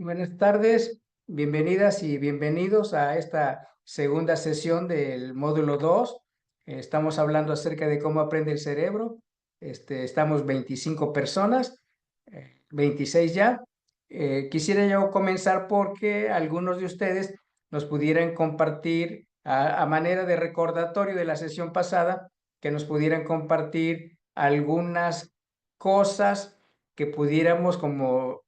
Buenas tardes, bienvenidas y bienvenidos a esta segunda sesión del módulo 2. Estamos hablando acerca de cómo aprende el cerebro. Estamos 25 personas, 26 ya. Quisiera yo comenzar porque algunos de ustedes nos pudieran compartir a manera de recordatorio de la sesión pasada, que nos pudieran compartir algunas cosas que pudiéramos como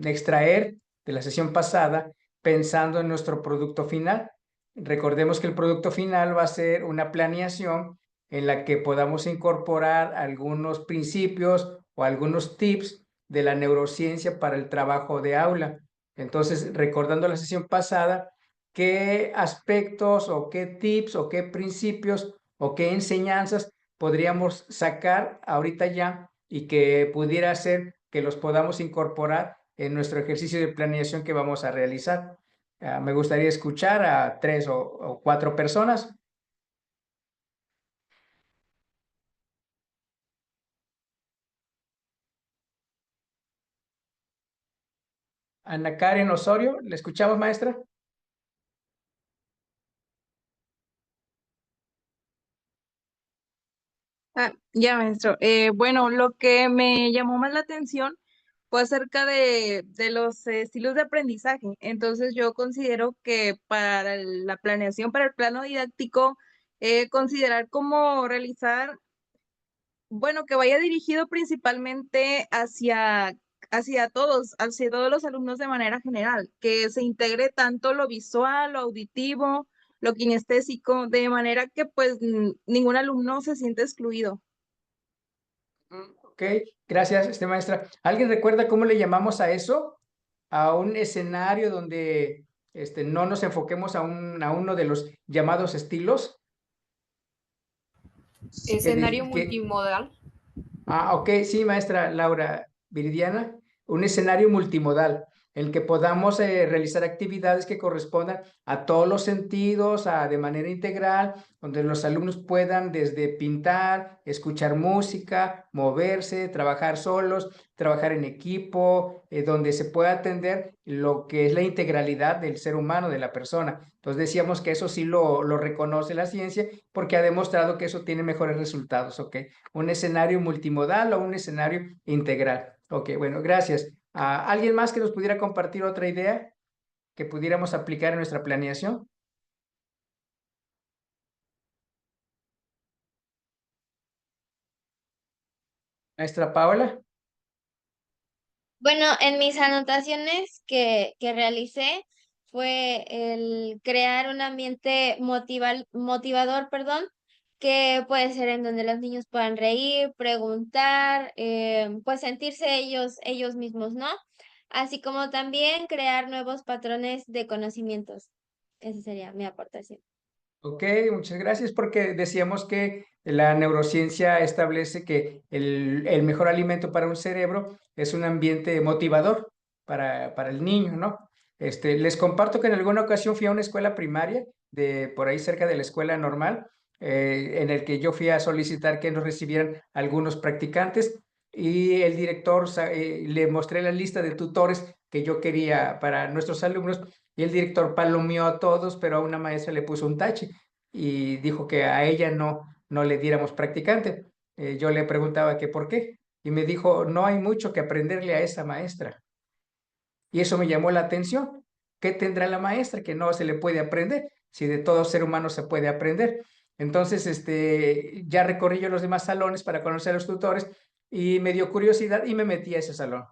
extraer de la sesión pasada pensando en nuestro producto final. Recordemos que el producto final va a ser una planeación en la que podamos incorporar algunos principios o algunos tips de la neurociencia para el trabajo de aula. Entonces, recordando la sesión pasada, ¿qué aspectos o qué tips o qué principios o qué enseñanzas podríamos sacar ahorita ya y que pudiera ser que los podamos incorporar en nuestro ejercicio de planeación que vamos a realizar? Me gustaría escuchar a 3 o 4 personas. Ana Karen Osorio, ¿le escuchamos, maestra? Ya, maestro. Bueno, lo que me llamó más la atención fue acerca de los estilos de aprendizaje. Entonces, yo considero que para la planeación, para el plano didáctico, considerar cómo realizar, bueno, que vaya dirigido principalmente hacia todos los alumnos de manera general, que se integre tanto lo visual, lo auditivo, lo kinestésico, de manera que pues ningún alumno se siente excluido. Ok, gracias, maestra. ¿Alguien recuerda cómo le llamamos a eso? A un escenario donde no nos enfoquemos a uno de los llamados estilos. Que, Escenario multimodal. Ok, sí, maestra Laura Viridiana, un escenario multimodal en el que podamos realizar actividades que correspondan a todos los sentidos, de manera integral, donde los alumnos puedan desde pintar, escuchar música, moverse, trabajar solos, trabajar en equipo, donde se pueda atender lo que es la integralidad del ser humano, de la persona. Entonces decíamos que eso sí lo reconoce la ciencia porque ha demostrado que eso tiene mejores resultados, ¿ok? Un escenario multimodal o un escenario integral. Ok, bueno, gracias. ¿Alguien más que nos pudiera compartir otra idea que pudiéramos aplicar en nuestra planeación? Maestra Paola. Bueno, en mis anotaciones que realicé fue el crear un ambiente motivador, perdón, que puede ser en donde los niños puedan reír, preguntar, pues sentirse ellos mismos, ¿no? Así como también crear nuevos patrones de conocimientos. Esa sería mi aportación. Ok, muchas gracias porque decíamos que la neurociencia establece que el mejor alimento para un cerebro es un ambiente motivador para el niño, ¿no? Les comparto que en alguna ocasión fui a una escuela primaria de por ahí cerca de la escuela normal, en el que yo fui a solicitar que nos recibieran algunos practicantes y el director le mostré la lista de tutores que yo quería para nuestros alumnos y el director palomeó a todos, pero a una maestra le puso un tache y dijo que a ella no le diéramos practicante. Yo le preguntaba que por qué y me dijo, no hay mucho que aprenderle a esa maestra. Y eso me llamó la atención. ¿Qué tendrá la maestra que no se le puede aprender? Si de todo ser humano se puede aprender. Entonces, ya recorrí yo los demás salones para conocer a los tutores y me dio curiosidad y me metí a ese salón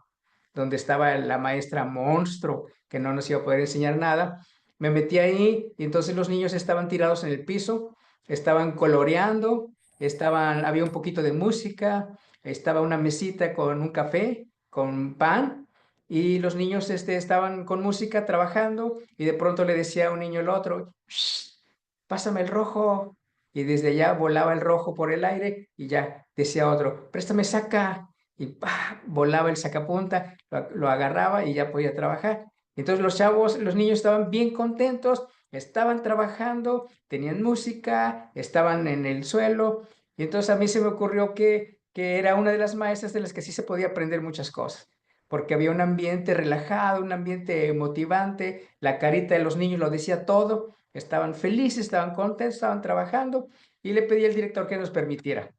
donde estaba la maestra monstruo que no nos iba a poder enseñar nada. Me metí ahí y entonces los niños estaban tirados en el piso, estaban coloreando, había un poquito de música, estaba una mesita con un café, con pan y los niños estaban con música trabajando y de pronto le decía a un niño al otro, "Shh, pásame el rojo". Y desde allá volaba el rojo por el aire y ya decía otro, préstame saca. Y ¡pah! Volaba el sacapunta, lo agarraba y ya podía trabajar. Entonces los chavos, los niños estaban bien contentos, estaban trabajando, tenían música, estaban en el suelo. Y entonces a mí se me ocurrió que era una de las maestras de las que sí se podía aprender muchas cosas porque había un ambiente relajado, un ambiente motivante, la carita de los niños lo decía todo, estaban felices, estaban contentos, estaban trabajando, y le pedí al director que nos permitiera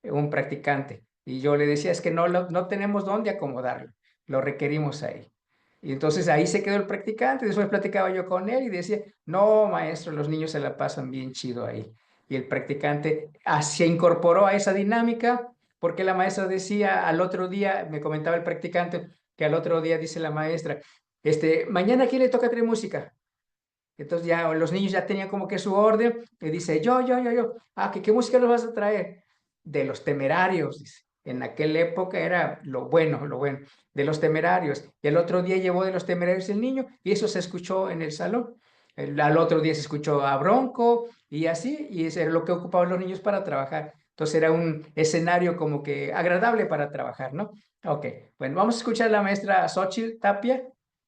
un practicante. Y yo le decía, es que no tenemos dónde acomodarlo, lo requerimos ahí. Y entonces ahí se quedó el practicante, después platicaba yo con él y decía, no, maestro, los niños se la pasan bien chido ahí. Y el practicante se incorporó a esa dinámica, porque la maestra decía al otro día, me comentaba el practicante, que al otro día dice la maestra, mañana, ¿a quién le toca traer música? Entonces ya los niños ya tenían como que su orden, y dice, yo. Ah, ¿qué música nos vas a traer? De Los Temerarios, dice. En aquella época era lo bueno, de Los Temerarios. Y el otro día llevó de Los Temerarios el niño, y eso se escuchó en el salón. Al otro día se escuchó a Bronco, y así, y eso era lo que ocupaban los niños para trabajar. Entonces era un escenario como que agradable para trabajar, ¿no? Ok, bueno, vamos a escuchar a la maestra Xochitl Tapia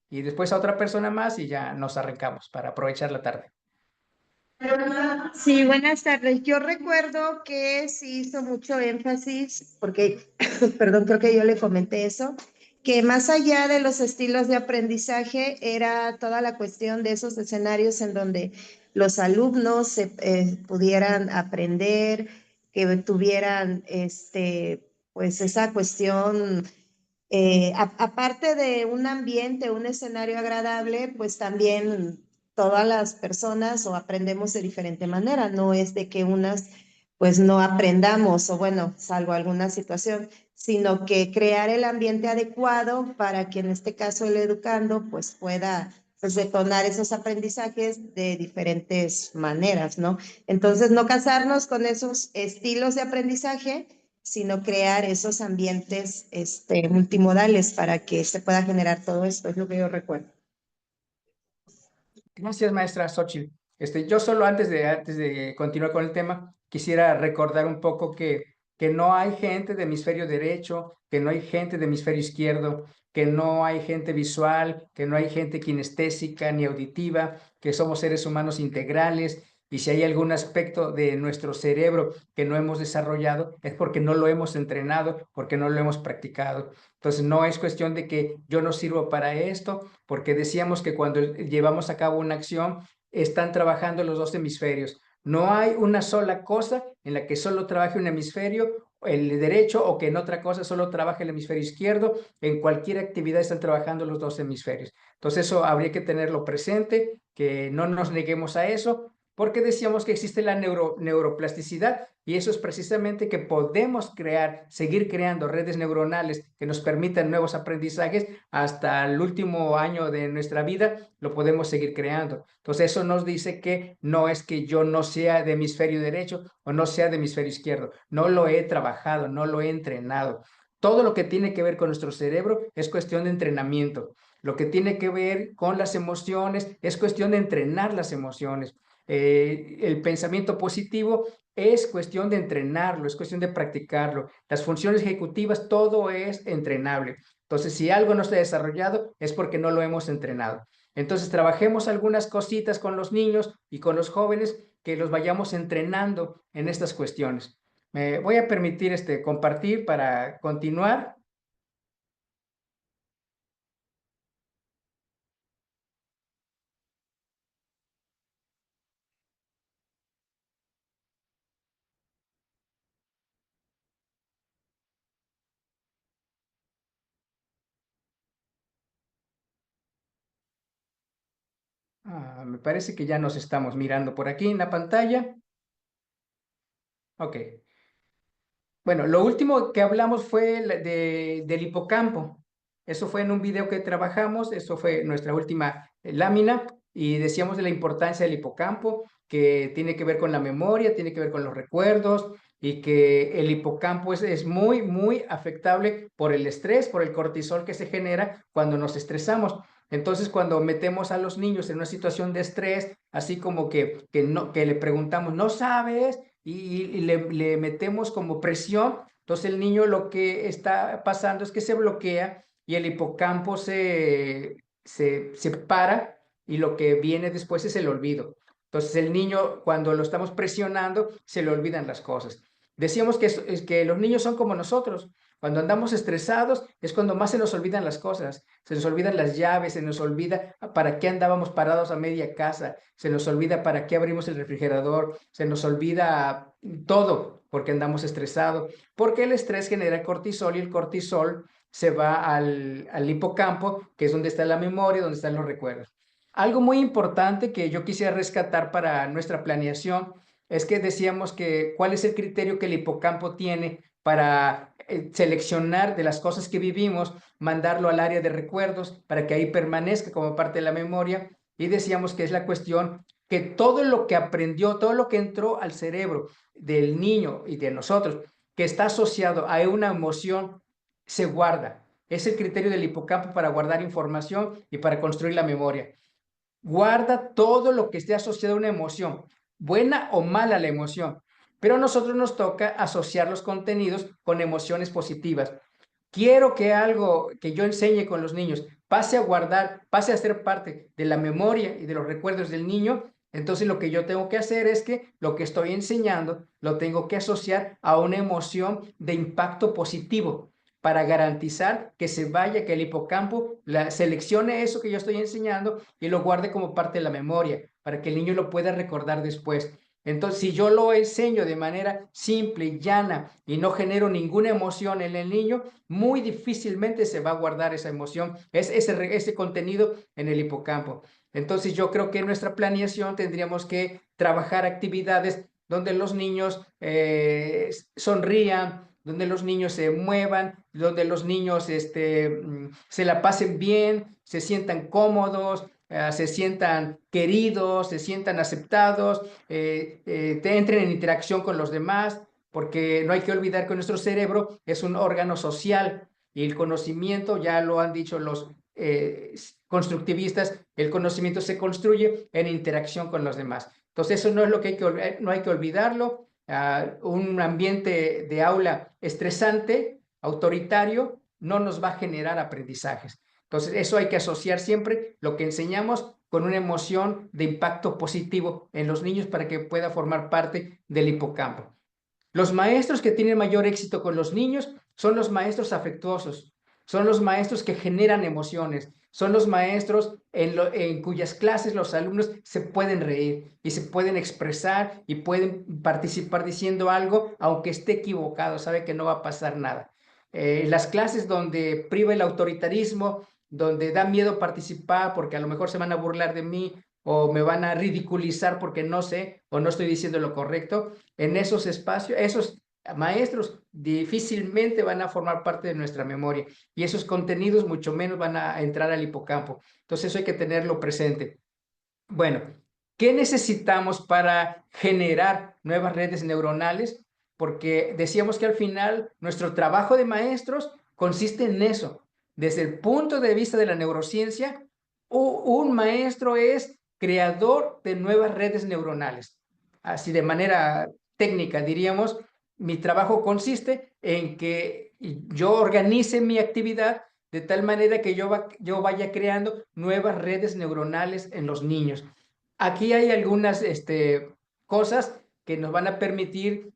y después a otra persona más y ya nos arrancamos para aprovechar la tarde. Sí, buenas tardes. Yo recuerdo que sí hizo mucho énfasis, porque, perdón, creo que yo le comenté eso, que más allá de los estilos de aprendizaje era toda la cuestión de esos escenarios en donde los alumnos pudieran aprender, que tuvieran pues esa cuestión aparte de un ambiente, un escenario agradable, pues también todas las personas o aprendemos de diferente manera, no es de que unas pues no aprendamos o bueno, salvo alguna situación, sino que crear el ambiente adecuado para que en este caso el educando pues pueda pues detonar esos aprendizajes de diferentes maneras, ¿no? Entonces, no casarnos con esos estilos de aprendizaje, sino crear esos ambientes multimodales para que se pueda generar todo esto, es lo que yo recuerdo. Gracias, maestra Xochitl. Yo solo antes de continuar con el tema, quisiera recordar un poco que no hay gente de hemisferio derecho, que no hay gente de hemisferio izquierdo, que no hay gente visual, que no hay gente kinestésica ni auditiva, que somos seres humanos integrales, y si hay algún aspecto de nuestro cerebro que no hemos desarrollado, es porque no lo hemos entrenado, porque no lo hemos practicado. Entonces, no es cuestión de que yo no sirvo para esto, porque decíamos que cuando llevamos a cabo una acción, están trabajando los dos hemisferios. No hay una sola cosa en la que solo trabaje un hemisferio, el derecho, o que en otra cosa solo trabaje el hemisferio izquierdo. En cualquier actividad están trabajando los dos hemisferios. Entonces eso habría que tenerlo presente, que no nos neguemos a eso, porque decíamos que existe la neuroplasticidad, y eso es precisamente que podemos seguir creando redes neuronales que nos permitan nuevos aprendizajes hasta el último año de nuestra vida, lo podemos seguir creando. Entonces eso nos dice que no es que yo no sea de hemisferio derecho o no sea de hemisferio izquierdo, no lo he trabajado, no lo he entrenado. Todo lo que tiene que ver con nuestro cerebro es cuestión de entrenamiento. Lo que tiene que ver con las emociones es cuestión de entrenar las emociones. El pensamiento positivo es cuestión de entrenarlo, es cuestión de practicarlo. Las funciones ejecutivas, todo es entrenable. Entonces, si algo no está desarrollado, es porque no lo hemos entrenado. Entonces, trabajemos algunas cositas con los niños y con los jóvenes, que los vayamos entrenando en estas cuestiones. Me voy a permitir compartir para continuar. Me parece que ya nos estamos mirando por aquí en la pantalla. Ok. Bueno, lo último que hablamos fue del hipocampo. Eso fue en un video que trabajamos, eso fue nuestra última lámina, y decíamos de la importancia del hipocampo, que tiene que ver con la memoria, tiene que ver con los recuerdos, y que el hipocampo es muy, muy afectable por el estrés, por el cortisol que se genera cuando nos estresamos. Entonces, cuando metemos a los niños en una situación de estrés, así como que le preguntamos, ¿no sabes? Y le metemos como presión, entonces el niño lo que está pasando es que se bloquea y el hipocampo se para, y lo que viene después es el olvido. Entonces el niño, cuando lo estamos presionando, se le olvidan las cosas. Decíamos que los niños son como nosotros. Cuando andamos estresados es cuando más se nos olvidan las cosas, se nos olvidan las llaves, se nos olvida para qué andábamos parados a media casa, se nos olvida para qué abrimos el refrigerador, se nos olvida todo porque andamos estresados, porque el estrés genera cortisol y el cortisol se va al hipocampo, que es donde está la memoria, donde están los recuerdos. Algo muy importante que yo quisiera rescatar para nuestra planeación es que decíamos que cuál es el criterio que el hipocampo tiene para seleccionar de las cosas que vivimos, mandarlo al área de recuerdos para que ahí permanezca como parte de la memoria. Y decíamos que es la cuestión que todo lo que aprendió, todo lo que entró al cerebro del niño y de nosotros, que está asociado a una emoción, se guarda. Es el criterio del hipocampo para guardar información y para construir la memoria. Guarda todo lo que esté asociado a una emoción, buena o mala la emoción, pero a nosotros nos toca asociar los contenidos con emociones positivas. Quiero que algo que yo enseñe con los niños pase a guardar, pase a ser parte de la memoria y de los recuerdos del niño. Entonces lo que yo tengo que hacer es que lo que estoy enseñando lo tengo que asociar a una emoción de impacto positivo para garantizar que se vaya, que el hipocampo seleccione eso que yo estoy enseñando y lo guarde como parte de la memoria, para que el niño lo pueda recordar después. Entonces, si yo lo enseño de manera simple, llana y no genero ninguna emoción en el niño, muy difícilmente se va a guardar esa emoción, ese contenido en el hipocampo. Entonces, yo creo que en nuestra planeación tendríamos que trabajar actividades donde los niños sonrían, donde los niños se muevan, donde los niños se la pasen bien, se sientan cómodos, se sientan queridos, se sientan aceptados, te entren en interacción con los demás, porque no hay que olvidar que nuestro cerebro es un órgano social y el conocimiento, ya lo han dicho los constructivistas, el conocimiento se construye en interacción con los demás. Entonces eso no es lo que no hay que olvidarlo. Un ambiente de aula estresante, autoritario, no nos va a generar aprendizajes. Entonces, eso hay que asociar siempre lo que enseñamos con una emoción de impacto positivo en los niños para que pueda formar parte del hipocampo. Los maestros que tienen mayor éxito con los niños son los maestros afectuosos, son los maestros que generan emociones, son los maestros en cuyas clases los alumnos se pueden reír y se pueden expresar y pueden participar diciendo algo, aunque esté equivocado, sabe que no va a pasar nada. Las clases donde priva el autoritarismo, donde da miedo participar porque a lo mejor se van a burlar de mí o me van a ridiculizar porque no sé o no estoy diciendo lo correcto, en esos espacios, esos maestros difícilmente van a formar parte de nuestra memoria y esos contenidos mucho menos van a entrar al hipocampo. Entonces eso hay que tenerlo presente. Bueno, ¿qué necesitamos para generar nuevas redes neuronales? Porque decíamos que al final nuestro trabajo de maestros consiste en eso. Desde el punto de vista de la neurociencia, un maestro es creador de nuevas redes neuronales. Así de manera técnica diríamos, mi trabajo consiste en que yo organice mi actividad de tal manera que yo vaya creando nuevas redes neuronales en los niños. Aquí hay algunas cosas que nos van a permitir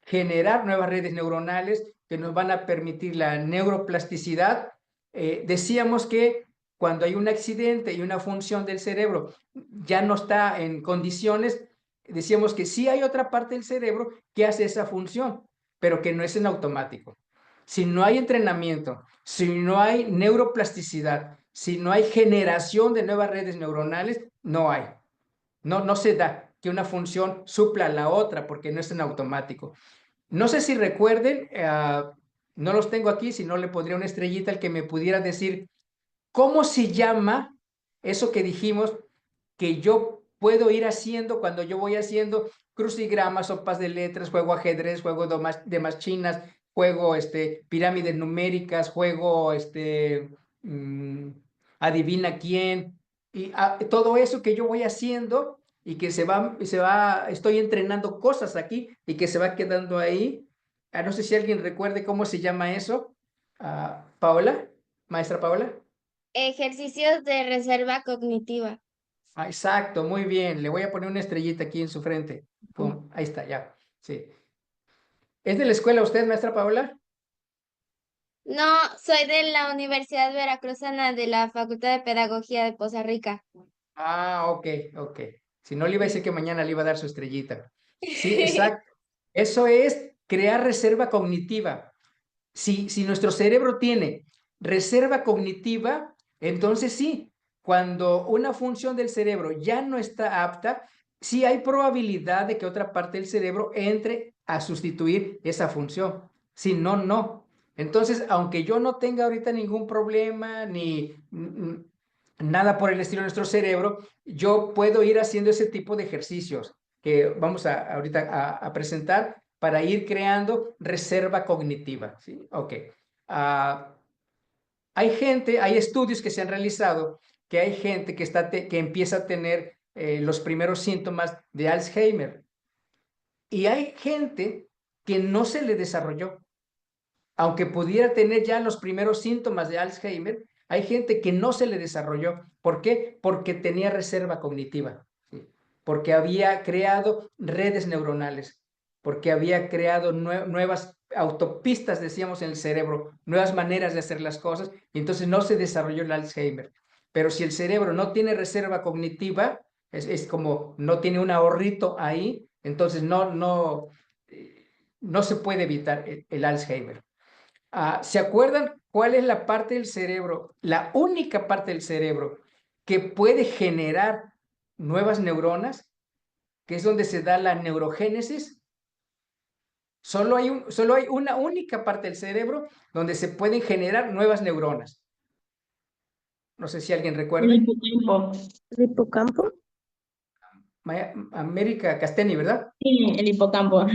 generar nuevas redes neuronales, que nos van a permitir la neuroplasticidad. Decíamos que cuando hay un accidente y una función del cerebro ya no está en condiciones, decíamos que sí hay otra parte del cerebro que hace esa función, pero que no es en automático. Si no hay entrenamiento, si no hay neuroplasticidad, si no hay generación de nuevas redes neuronales, no hay. No se da que una función supla a la otra porque no es en automático. No sé si recuerden, no los tengo aquí, si no le pondría una estrellita al que me pudiera decir cómo se llama eso que dijimos que yo puedo ir haciendo cuando yo voy haciendo crucigramas, sopas de letras, juego ajedrez, juego de más chinas, juego pirámides numéricas, juego mm, adivina quién, y todo eso que yo voy haciendo y que estoy entrenando cosas aquí y que se va quedando ahí. No sé si alguien recuerde cómo se llama eso. Paola, maestra Paola. Ejercicios de reserva cognitiva. Exacto, muy bien. Le voy a poner una estrellita aquí en su frente. Pum, ahí está, ya. Sí. ¿Es de la escuela usted, maestra Paola? No, soy de la Universidad Veracruzana de la Facultad de Pedagogía de Poza Rica. Ah, ok, ok. Si no, le iba a decir que mañana le iba a dar su estrellita. Sí, exacto. Eso es crear reserva cognitiva. Si nuestro cerebro tiene reserva cognitiva, entonces sí, cuando una función del cerebro ya no está apta, sí hay probabilidad de que otra parte del cerebro entre a sustituir esa función. Si no, no. Entonces, aunque yo no tenga ahorita ningún problema ni nada por el estilo de nuestro cerebro, yo puedo ir haciendo ese tipo de ejercicios que vamos ahorita a presentar para ir creando reserva cognitiva. ¿Sí? Ok. Hay estudios que se han realizado que hay gente que empieza a tener los primeros síntomas de Alzheimer y hay gente que no se le desarrolló. Aunque pudiera tener ya los primeros síntomas de Alzheimer, hay gente que no se le desarrolló. ¿Por qué? Porque tenía reserva cognitiva, ¿sí? Porque había creado redes neuronales, porque había creado nuevas autopistas, decíamos, en el cerebro, nuevas maneras de hacer las cosas, y entonces no se desarrolló el Alzheimer. Pero si el cerebro no tiene reserva cognitiva, es como no tiene un ahorrito ahí, entonces no se puede evitar el Alzheimer. ¿Se acuerdan cuál es la parte del cerebro, la única parte del cerebro que puede generar nuevas neuronas, que es donde se da la neurogénesis? Solo hay una única parte del cerebro donde se pueden generar nuevas neuronas. No sé si alguien El recuerde. hipocampo. ¿El hipocampo? América Casteni, ¿verdad? Sí, el hipocampo.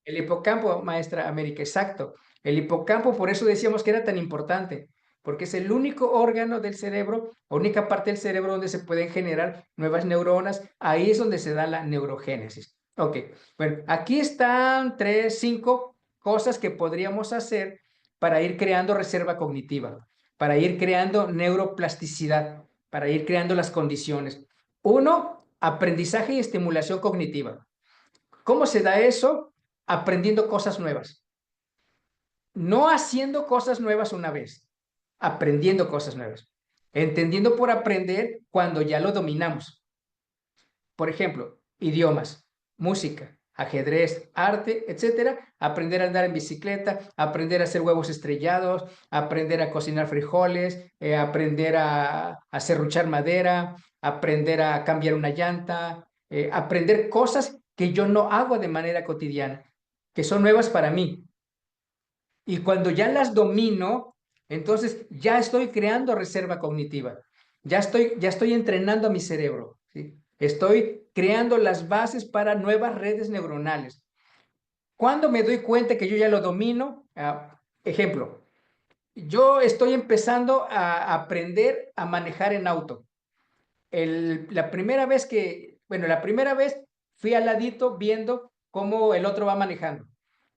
El hipocampo, maestra América, exacto. El hipocampo, por eso decíamos que era tan importante, porque es el único órgano del cerebro, única parte del cerebro donde se pueden generar nuevas neuronas. Ahí es donde se da la neurogénesis. Ok, bueno, aquí están 5 cosas que podríamos hacer para ir creando reserva cognitiva, para ir creando neuroplasticidad, para ir creando las condiciones. 1, aprendizaje y estimulación cognitiva. ¿Cómo se da eso? Aprendiendo cosas nuevas. No haciendo cosas nuevas una vez, aprendiendo cosas nuevas. Entendiendo por aprender cuando ya lo dominamos. Por ejemplo, idiomas, música, ajedrez, arte, etcétera. Aprender a andar en bicicleta, aprender a hacer huevos estrellados, aprender a cocinar frijoles, aprender a serruchar madera, aprender a cambiar una llanta, aprender cosas que yo no hago de manera cotidiana, que son nuevas para mí. Y cuando ya las domino, entonces ya estoy creando reserva cognitiva, ya estoy entrenando a mi cerebro, ¿sí? Estoy creando las bases para nuevas redes neuronales. Cuando me doy cuenta que yo ya lo domino, ejemplo, yo estoy empezando a aprender a manejar en auto. La primera vez la primera vez fui al ladito viendo cómo el otro va manejando.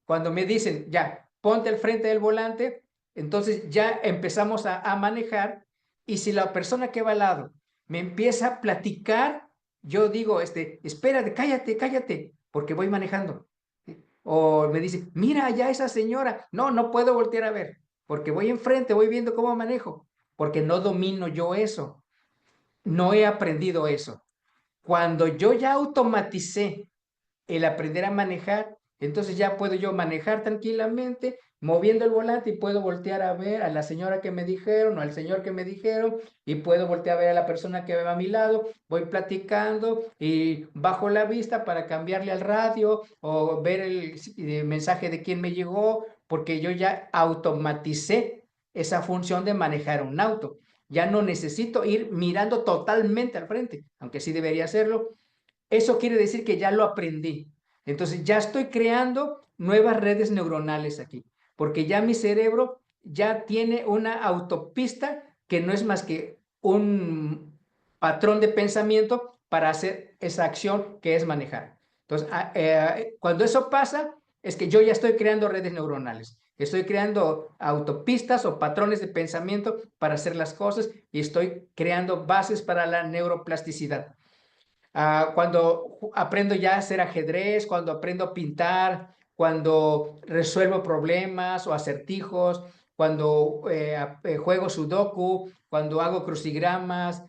Cuando me dicen, ya, ponte al frente del volante, entonces ya empezamos a manejar y si la persona que va al lado me empieza a platicar, yo digo, espérate, cállate, cállate, porque voy manejando. O me dice, mira ya esa señora, no puedo voltear a ver, porque voy enfrente, voy viendo cómo manejo, porque no domino yo eso, no he aprendido eso. Cuando yo ya automaticé el aprender a manejar, entonces ya puedo yo manejar tranquilamente, moviendo el volante y puedo voltear a ver a la señora que me dijeron o al señor que me dijeron y puedo voltear a ver a la persona que va a mi lado, voy platicando y bajo la vista para cambiarle al radio o ver el mensaje de quién me llegó, porque yo ya automaticé esa función de manejar un auto. Ya no necesito ir mirando totalmente al frente, aunque sí debería hacerlo. Eso quiere decir que ya lo aprendí. Entonces ya estoy creando nuevas redes neuronales aquí, porque ya mi cerebro ya tiene una autopista que no es más que un patrón de pensamiento para hacer esa acción que es manejar. Entonces, cuando eso pasa, es que yo ya estoy creando redes neuronales. Estoy creando autopistas o patrones de pensamiento para hacer las cosas y estoy creando bases para la neuroplasticidad. Cuando aprendo ya a hacer ajedrez, cuando aprendo a pintar, cuando resuelvo problemas o acertijos, cuando juego sudoku, cuando hago crucigramas,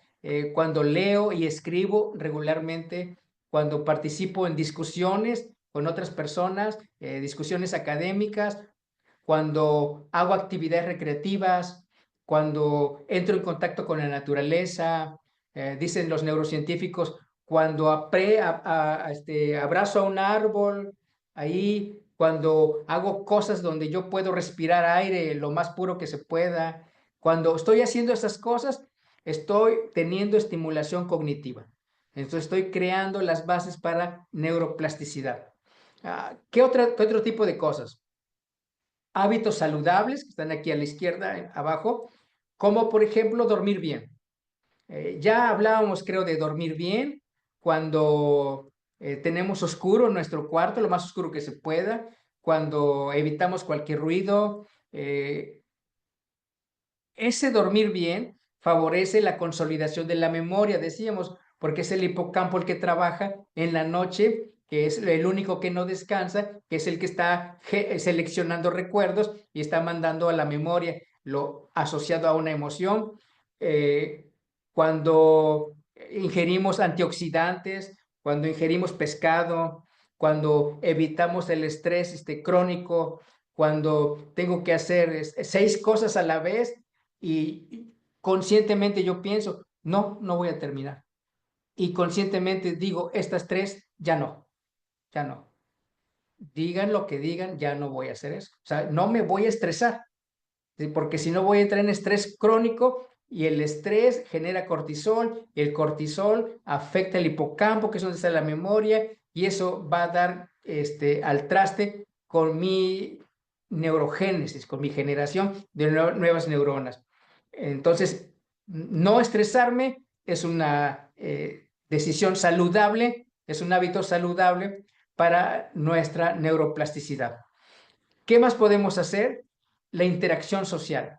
cuando leo y escribo regularmente, cuando participo en discusiones con otras personas, discusiones académicas, cuando hago actividades recreativas, cuando entro en contacto con la naturaleza, dicen los neurocientíficos, cuando abrazo a un árbol, ahí, cuando hago cosas donde yo puedo respirar aire lo más puro que se pueda, cuando estoy haciendo esas cosas, estoy teniendo estimulación cognitiva. Entonces estoy creando las bases para neuroplasticidad. ¿Qué otro tipo de cosas? Hábitos saludables, que están aquí a la izquierda, abajo, como por ejemplo dormir bien. Ya hablábamos, creo, de dormir bien cuando tenemos oscuro nuestro cuarto, lo más oscuro que se pueda, cuando evitamos cualquier ruido. Ese dormir bien favorece la consolidación de la memoria, decíamos, porque es el hipocampo el que trabaja en la noche, que es el único que no descansa, que es el que está seleccionando recuerdos y está mandando a la memoria lo asociado a una emoción. Cuando ingerimos antioxidantes, cuando ingerimos pescado, cuando evitamos el estrés crónico, cuando tengo que hacer 6 cosas a la vez, y conscientemente yo pienso, no, no voy a terminar. Y conscientemente digo, estas 3, ya no, ya no. Digan lo que digan, ya no voy a hacer eso. O sea, no me voy a estresar, ¿sí? Porque si no voy a entrar en estrés crónico y el estrés genera cortisol, y el cortisol afecta el hipocampo, que es donde está la memoria, y eso va a dar al traste con mi neurogénesis, con mi generación de nuevas neuronas. Entonces, no estresarme es una decisión saludable, es un hábito saludable para nuestra neuroplasticidad. ¿Qué más podemos hacer? La interacción social.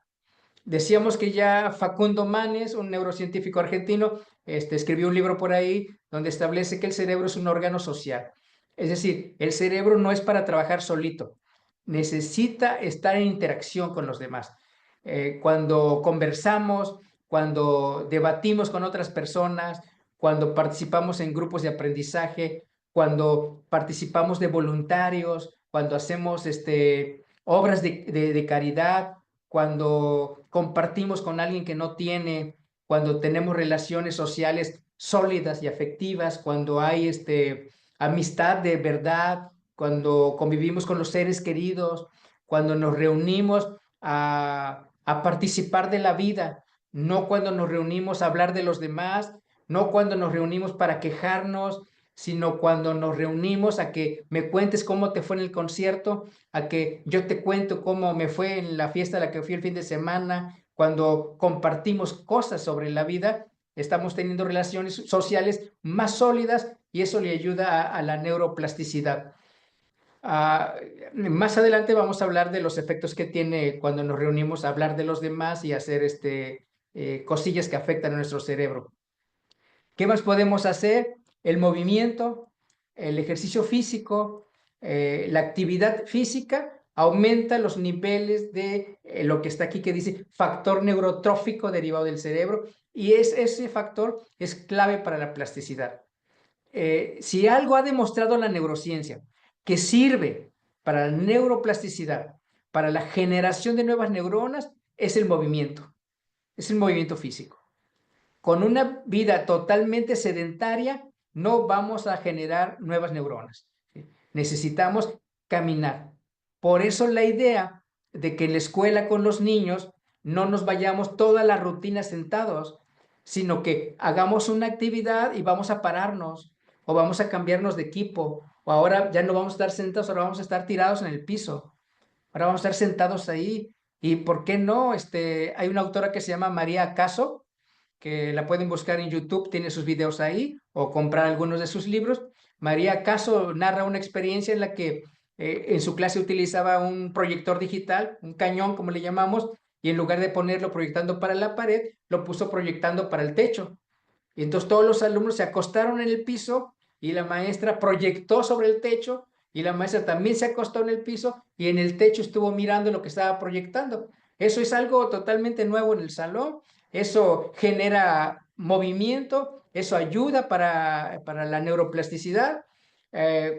Decíamos que ya Facundo Manes, un neurocientífico argentino, escribió un libro por ahí donde establece que el cerebro es un órgano social. Es decir, el cerebro no es para trabajar solito, necesita estar en interacción con los demás. Cuando conversamos, cuando debatimos con otras personas, cuando participamos en grupos de aprendizaje, cuando participamos de voluntarios, cuando hacemos obras de caridad, cuando compartimos con alguien que no tiene, cuando tenemos relaciones sociales sólidas y afectivas, cuando hay amistad de verdad, cuando convivimos con los seres queridos, cuando nos reunimos a participar de la vida, no cuando nos reunimos a hablar de los demás, no cuando nos reunimos para quejarnos, sino cuando nos reunimos a que me cuentes cómo te fue en el concierto, a que yo te cuento cómo me fue en la fiesta a la que fui el fin de semana. Cuando compartimos cosas sobre la vida, estamos teniendo relaciones sociales más sólidas y eso le ayuda a la neuroplasticidad. Más adelante vamos a hablar de los efectos que tiene cuando nos reunimos a hablar de los demás y hacer cosillas que afectan a nuestro cerebro. ¿Qué más podemos hacer? El movimiento, el ejercicio físico, la actividad física aumenta los niveles de lo que está aquí que dice factor neurotrófico derivado del cerebro, y ese factor es clave para la plasticidad. Si algo ha demostrado la neurociencia que sirve para la neuroplasticidad, para la generación de nuevas neuronas, es el movimiento físico. Con una vida totalmente sedentaria no vamos a generar nuevas neuronas. Necesitamos caminar. Por eso la idea de que en la escuela con los niños no nos vayamos toda la rutina sentados, sino que hagamos una actividad y vamos a pararnos o vamos a cambiarnos de equipo, o ahora ya no vamos a estar sentados, ahora vamos a estar tirados en el piso, ahora vamos a estar sentados ahí. ¿Y por qué no? Hay una autora que se llama María Caso, que la pueden buscar en YouTube, tiene sus videos ahí, o comprar algunos de sus libros. María Caso narra una experiencia en la que en su clase utilizaba un proyector digital, un cañón como le llamamos, y en lugar de ponerlo proyectando para la pared, lo puso proyectando para el techo. Y entonces todos los alumnos se acostaron en el piso y la maestra proyectó sobre el techo y la maestra también se acostó en el piso y en el techo estuvo mirando lo que estaba proyectando. Eso es algo totalmente nuevo en el salón, eso genera movimiento, eso ayuda para la neuroplasticidad.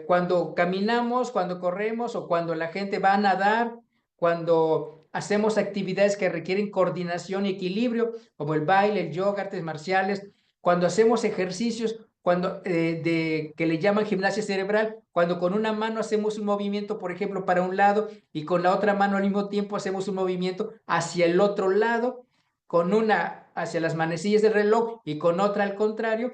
Cuando caminamos, cuando corremos o cuando la gente va a nadar, cuando hacemos actividades que requieren coordinación y equilibrio, como el baile, el yoga, artes marciales, cuando hacemos ejercicios, que le llaman gimnasia cerebral, cuando con una mano hacemos un movimiento, por ejemplo, para un lado y con la otra mano al mismo tiempo hacemos un movimiento hacia el otro lado, con una hacia las manecillas del reloj y con otra al contrario,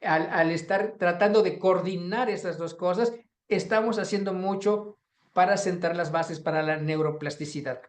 al estar tratando de coordinar esas dos cosas, estamos haciendo mucho para sentar las bases para la neuroplasticidad.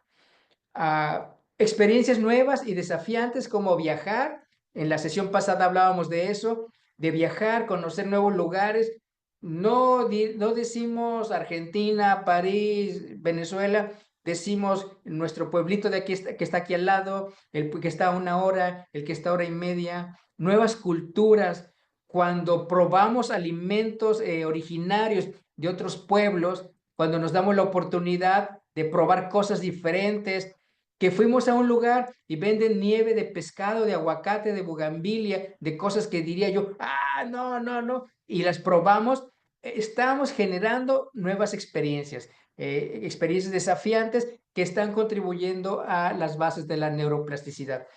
Experiencias nuevas y desafiantes como viajar. En la sesión pasada hablábamos de eso, de viajar, conocer nuevos lugares. No decimos Argentina, París, Venezuela, decimos nuestro pueblito de aquí que está aquí al lado, el que está a 1 hora, el que está a 1 hora y media, nuevas culturas. Cuando probamos alimentos originarios de otros pueblos, cuando nos damos la oportunidad de probar cosas diferentes, que fuimos a un lugar y venden nieve de pescado, de aguacate, de bugambilia, de cosas que diría yo, no, no, no, y las probamos, estamos generando nuevas experiencias, experiencias desafiantes que están contribuyendo a las bases de la neuroplasticidad.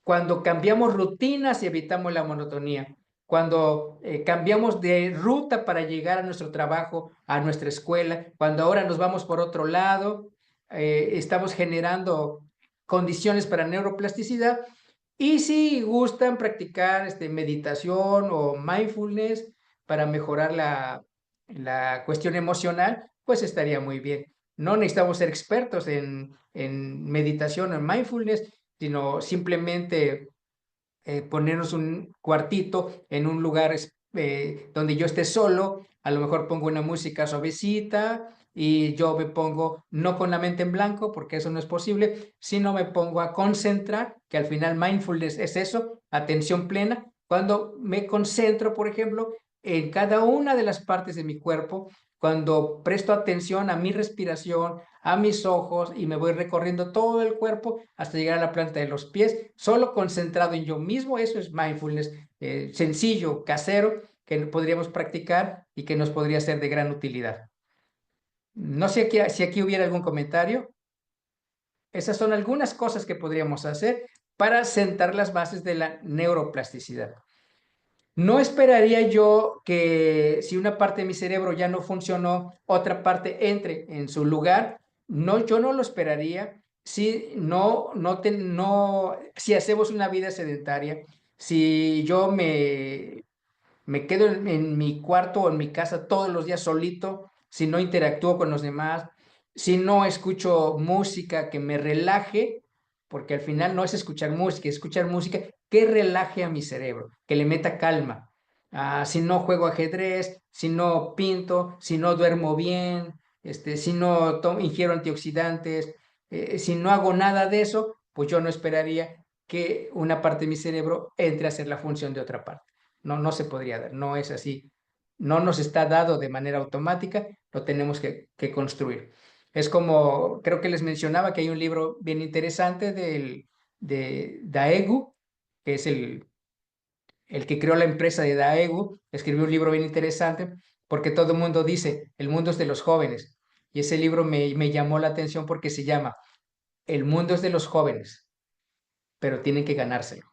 Cuando cambiamos rutinas y evitamos la monotonía, cuando cambiamos de ruta para llegar a nuestro trabajo, a nuestra escuela, cuando ahora nos vamos por otro lado, estamos generando condiciones para neuroplasticidad. Y si gustan practicar meditación o mindfulness para mejorar la cuestión emocional, pues estaría muy bien. No necesitamos ser expertos en meditación o en mindfulness, sino simplemente ponernos un cuartito en un lugar donde yo esté solo, a lo mejor pongo una música suavecita y yo me pongo no con la mente en blanco, porque eso no es posible, sino me pongo a concentrar, que al final mindfulness es eso, atención plena, cuando me concentro, por ejemplo, en cada una de las partes de mi cuerpo, cuando presto atención a mi respiración, a mis ojos y me voy recorriendo todo el cuerpo hasta llegar a la planta de los pies, solo concentrado en yo mismo. Eso es mindfulness, sencillo, casero, que podríamos practicar y que nos podría ser de gran utilidad. No sé si aquí hubiera algún comentario. Esas son algunas cosas que podríamos hacer para sentar las bases de la neuroplasticidad. No esperaría yo que si una parte de mi cerebro ya no funcionó, otra parte entre en su lugar. No, yo no lo esperaría. Si si hacemos una vida sedentaria, si yo me quedo en mi cuarto o en mi casa todos los días solito, si no interactúo con los demás, si no escucho música que me relaje, porque al final no es escuchar música que relaje a mi cerebro, que le meta calma. Si no juego ajedrez, si no pinto, si no duermo bien, si no ingiero antioxidantes, si no hago nada de eso, pues yo no esperaría que una parte de mi cerebro entre a hacer la función de otra parte. No, no se podría dar, no es así. No nos está dado de manera automática, lo tenemos que construir. Es como, creo que les mencionaba que hay un libro bien interesante de Daegu, que es el que creó la empresa de Daegu, escribió un libro bien interesante porque todo el mundo dice, el mundo es de los jóvenes. Y ese libro me llamó la atención porque se llama El mundo es de los jóvenes, pero tienen que ganárselo.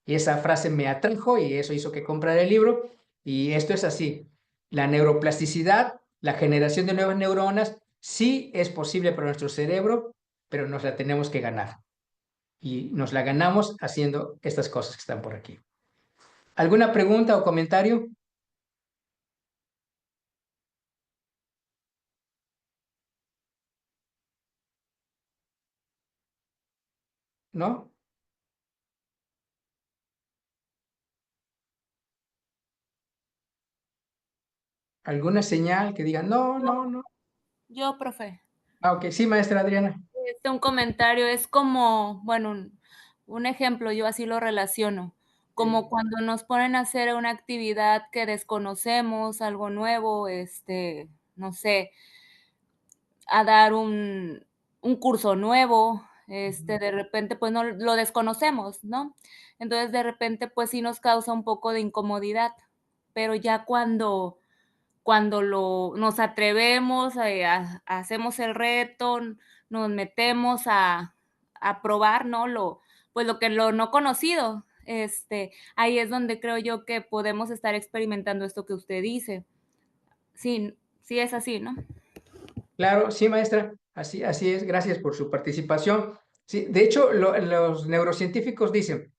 Y esa frase me atrajo y eso hizo que comprara el libro. Y esto es así. La neuroplasticidad, la generación de nuevas neuronas, sí es posible para nuestro cerebro, pero nos la tenemos que ganar. Y nos la ganamos haciendo estas cosas que están por aquí. ¿Alguna pregunta o comentario? ¿No? ¿Alguna señal que diga, no, no, no? Yo, profe, Ok, sí, maestra Adriana. un comentario es como, bueno, un ejemplo, yo así lo relaciono, como cuando nos ponen a hacer una actividad que desconocemos, algo nuevo, no sé, a dar un curso nuevo, de repente, pues, no lo desconocemos, ¿no? Entonces, de repente, pues, sí nos causa un poco de incomodidad, pero ya cuando nos atrevemos, hacemos el reto, nos metemos a probar, ¿no? Lo no conocido, ahí es donde creo yo que podemos estar experimentando esto que usted dice. Sí, sí es así, ¿no? Claro, sí, maestra, así es, gracias por su participación. Sí, de hecho, los neurocientíficos dicen,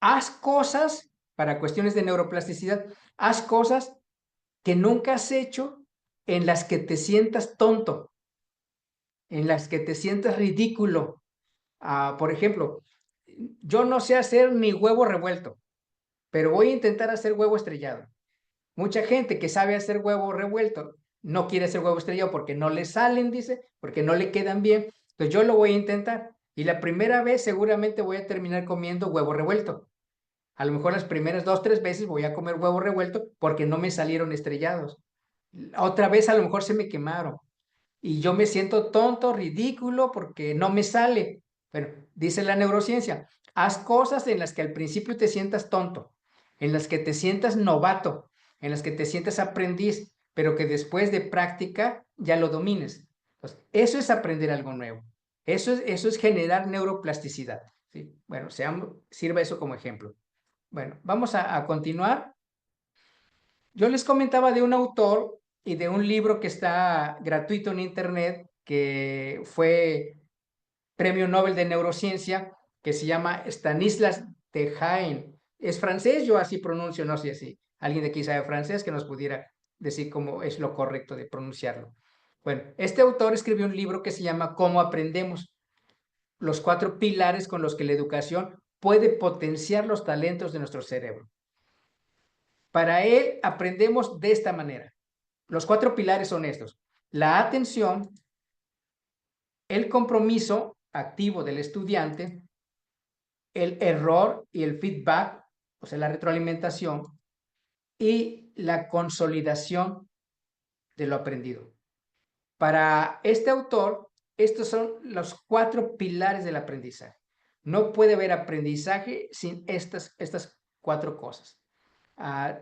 haz cosas, para cuestiones de neuroplasticidad, haz cosas que nunca has hecho en las que te sientas tonto, en las que te sientas ridículo. Por ejemplo, yo no sé hacer ni huevo revuelto, pero voy a intentar hacer huevo estrellado. Mucha gente que sabe hacer huevo revuelto no quiere hacer huevo estrellado porque no le salen, dice, porque no le quedan bien. Entonces yo lo voy a intentar. Y la primera vez seguramente voy a terminar comiendo huevo revuelto. A lo mejor las primeras 2, 3 veces voy a comer huevo revuelto porque no me salieron estrellados. Otra vez a lo mejor se me quemaron. Y yo me siento tonto, ridículo, porque no me sale. Bueno, dice la neurociencia, haz cosas en las que al principio te sientas tonto, en las que te sientas novato, en las que te sientas aprendiz, pero que después de práctica ya lo domines. Entonces, eso es aprender algo nuevo. Eso es generar neuroplasticidad. ¿Sí? Bueno, sirva eso como ejemplo. Bueno, vamos a continuar. Yo les comentaba de un autor y de un libro que está gratuito en internet, que fue Premio Nobel de Neurociencia, que se llama Stanislas Dehaene. Es francés, yo así pronuncio, no sé si alguien de aquí sabe francés que nos pudiera decir cómo es lo correcto de pronunciarlo. Bueno, este autor escribió un libro que se llama Cómo aprendemos, los 4 pilares con los que la educación puede potenciar los talentos de nuestro cerebro. Para él aprendemos de esta manera. Los 4 pilares son estos: la atención, el compromiso activo del estudiante, el error y el feedback, o sea, la retroalimentación, y la consolidación de lo aprendido. Para este autor, estos son los 4 pilares del aprendizaje. No puede haber aprendizaje sin estas 4 cosas.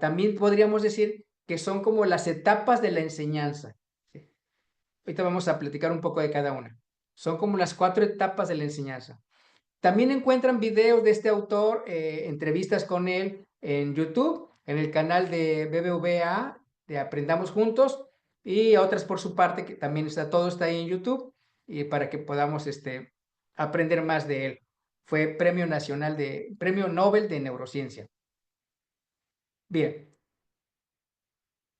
También podríamos decir que son como las etapas de la enseñanza. ¿Sí? Ahorita vamos a platicar un poco de cada una. Son como las 4 etapas de la enseñanza. También encuentran videos de este autor, entrevistas con él en YouTube, en el canal de BBVA, de Aprendamos Juntos, y otras por su parte, que también todo está ahí en YouTube, y para que podamos aprender más de él. Fue Premio Nobel de Neurociencia. Bien,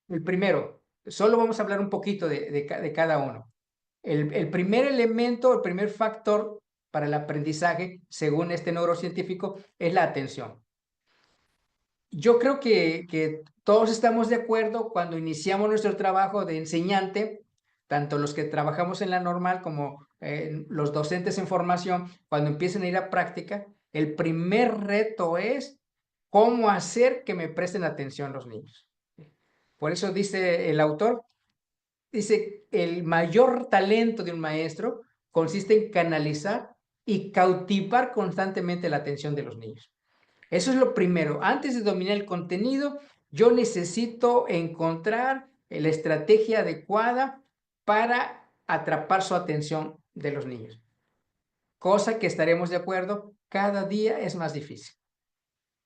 el primero, solo vamos a hablar un poquito de cada uno. El primer elemento, el primer factor para el aprendizaje, según este neurocientífico, es la atención. Yo creo que todos estamos de acuerdo cuando iniciamos nuestro trabajo de enseñante, tanto los que trabajamos en la normal como los docentes en formación, cuando empiezan a ir a práctica, el primer reto es cómo hacer que me presten atención los niños. Por eso dice el autor, dice, el mayor talento de un maestro consiste en canalizar y cautivar constantemente la atención de los niños. Eso es lo primero. Antes de dominar el contenido, yo necesito encontrar la estrategia adecuada para atrapar su atención de los niños. Cosa que estaremos de acuerdo, cada día es más difícil.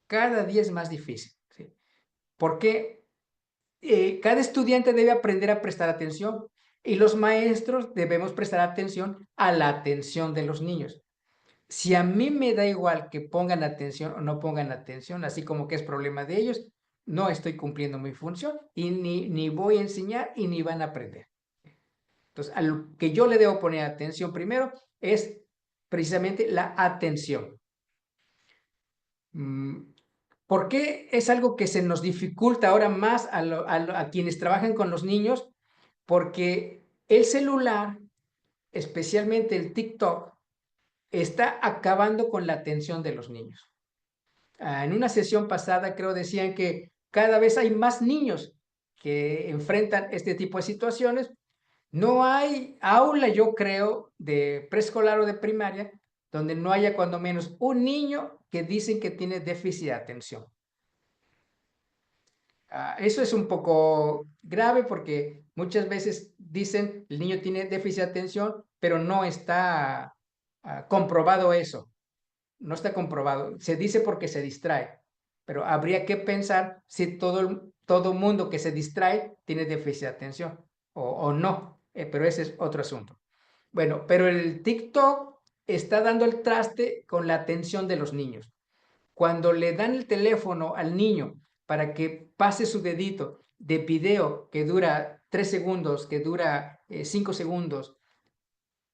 Cada día es más difícil. ¿Sí? Porque cada estudiante debe aprender a prestar atención y los maestros debemos prestar atención a la atención de los niños. Si a mí me da igual que pongan atención o no pongan atención, así como que es problema de ellos, no estoy cumpliendo mi función y ni voy a enseñar y ni van a aprender. Entonces, a lo que yo le debo poner atención primero es precisamente la atención. ¿Por qué es algo que se nos dificulta ahora más a quienes trabajan con los niños? Porque el celular, especialmente el TikTok, está acabando con la atención de los niños. En una sesión pasada creo decían que cada vez hay más niños que enfrentan este tipo de situaciones No hay aula, yo creo, de preescolar o de primaria donde no haya cuando menos un niño que dicen que tiene déficit de atención. Eso es un poco grave porque muchas veces dicen el niño tiene déficit de atención, pero no está comprobado eso. No está comprobado. Se dice porque se distrae, pero habría que pensar si todo mundo que se distrae tiene déficit de atención o no, pero ese es otro asunto. Bueno, pero el TikTok está dando el traste con la atención de los niños. Cuando le dan el teléfono al niño para que pase su dedito de video que dura 3 segundos, que dura 5 segundos,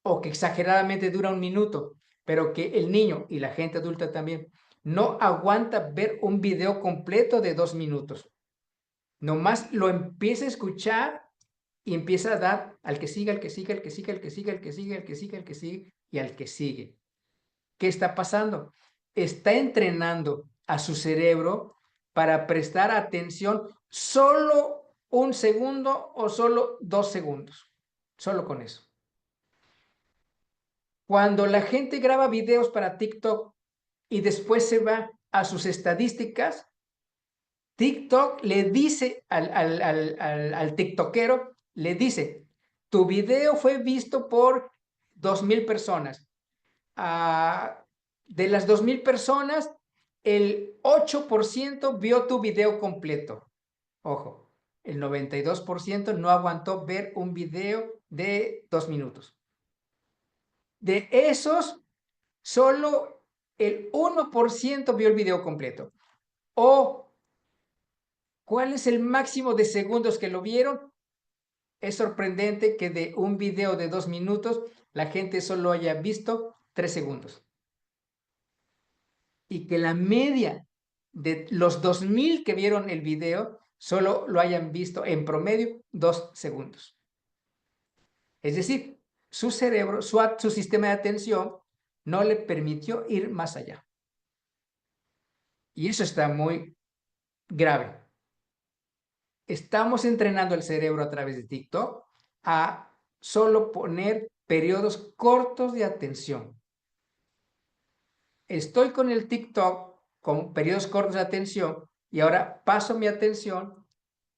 o que exageradamente dura 1 minuto, pero que el niño y la gente adulta también no aguanta ver un video completo de 2 minutos. Nomás lo empieza a escuchar y empieza a dar al que siga, al que siga, al que siga, al que siga, al que siga, al que siga, al que sigue y al que sigue. ¿Qué está pasando? Está entrenando a su cerebro para prestar atención solo 1 segundo o solo 2 segundos. Solo con eso. Cuando la gente graba videos para TikTok y después se va a sus estadísticas, TikTok le dice al tiktokero, le dice, tu video fue visto por 2,000 personas. De las 2,000 personas, el 8% vio tu video completo. Ojo, el 92% no aguantó ver un video de 2 minutos. De esos, solo el 1% vio el video completo. O, ¿cuál es el máximo de segundos que lo vieron? Es sorprendente que de un video de 2 minutos, la gente solo haya visto 3 segundos. Y que la media de los 2,000 que vieron el video solo lo hayan visto en promedio 2 segundos. Es decir, su cerebro, su sistema de atención no le permitió ir más allá. Y eso está muy grave. Estamos entrenando el cerebro a través de TikTok a solo poner periodos cortos de atención. Estoy con el TikTok con periodos cortos de atención y ahora paso mi atención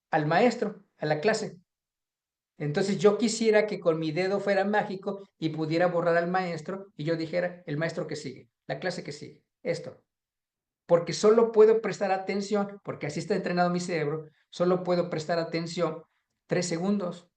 al maestro, a la clase. Entonces yo quisiera que con mi dedo fuera mágico y pudiera borrar al maestro y yo dijera, el maestro que sigue, la clase que sigue, esto. Porque solo puedo prestar atención, porque así está entrenado mi cerebro, solo puedo prestar atención 3 segundos.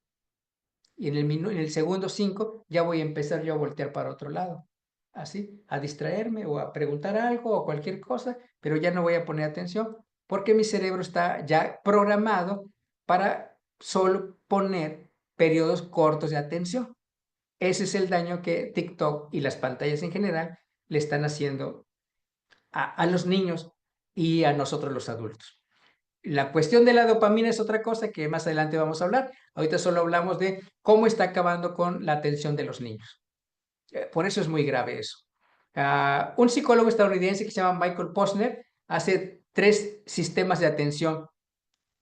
Y en el segundo 5 ya voy a empezar yo a voltear para otro lado. Así, a distraerme o a preguntar algo o cualquier cosa, pero ya no voy a poner atención porque mi cerebro está ya programado para solo poner periodos cortos de atención. Ese es el daño que TikTok y las pantallas en general le están haciendo a los niños y a nosotros los adultos. La cuestión de la dopamina es otra cosa que más adelante vamos a hablar. Ahorita solo hablamos de cómo está acabando con la atención de los niños. Por eso es muy grave eso. Un psicólogo estadounidense que se llama Michael Posner hace 3 sistemas de atención.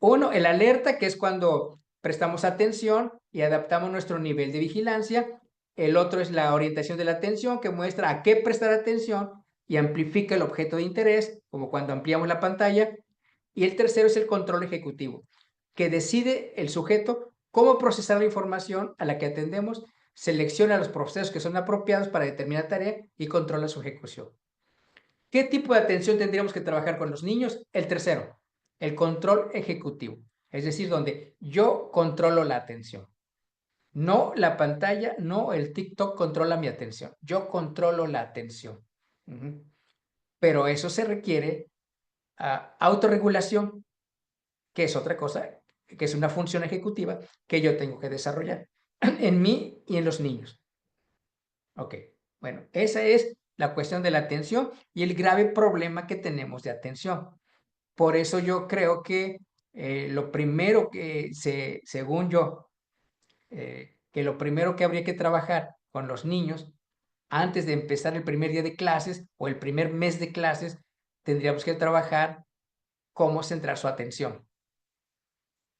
Uno, el alerta, que es cuando prestamos atención y adaptamos nuestro nivel de vigilancia. El otro es la orientación de la atención, que muestra a qué prestar atención y amplifica el objeto de interés, como cuando ampliamos la pantalla. Y el tercero es el control ejecutivo, que decide el sujeto cómo procesar la información a la que atendemos, selecciona los procesos que son apropiados para determinada tarea y controla su ejecución. ¿Qué tipo de atención tendríamos que trabajar con los niños? El tercero, el control ejecutivo, es decir, donde yo controlo la atención. No la pantalla, no el TikTok controla mi atención, yo controlo la atención. Pero eso se requiere autorregulación, que es otra cosa, que es una función ejecutiva que yo tengo que desarrollar en mí y en los niños. Ok, bueno, esa es la cuestión de la atención y el grave problema que tenemos de atención. Por eso yo creo que lo primero que, según yo, que lo primero que habría que trabajar con los niños antes de empezar el primer día de clases o el primer mes de clases, tendríamos que trabajar cómo centrar su atención.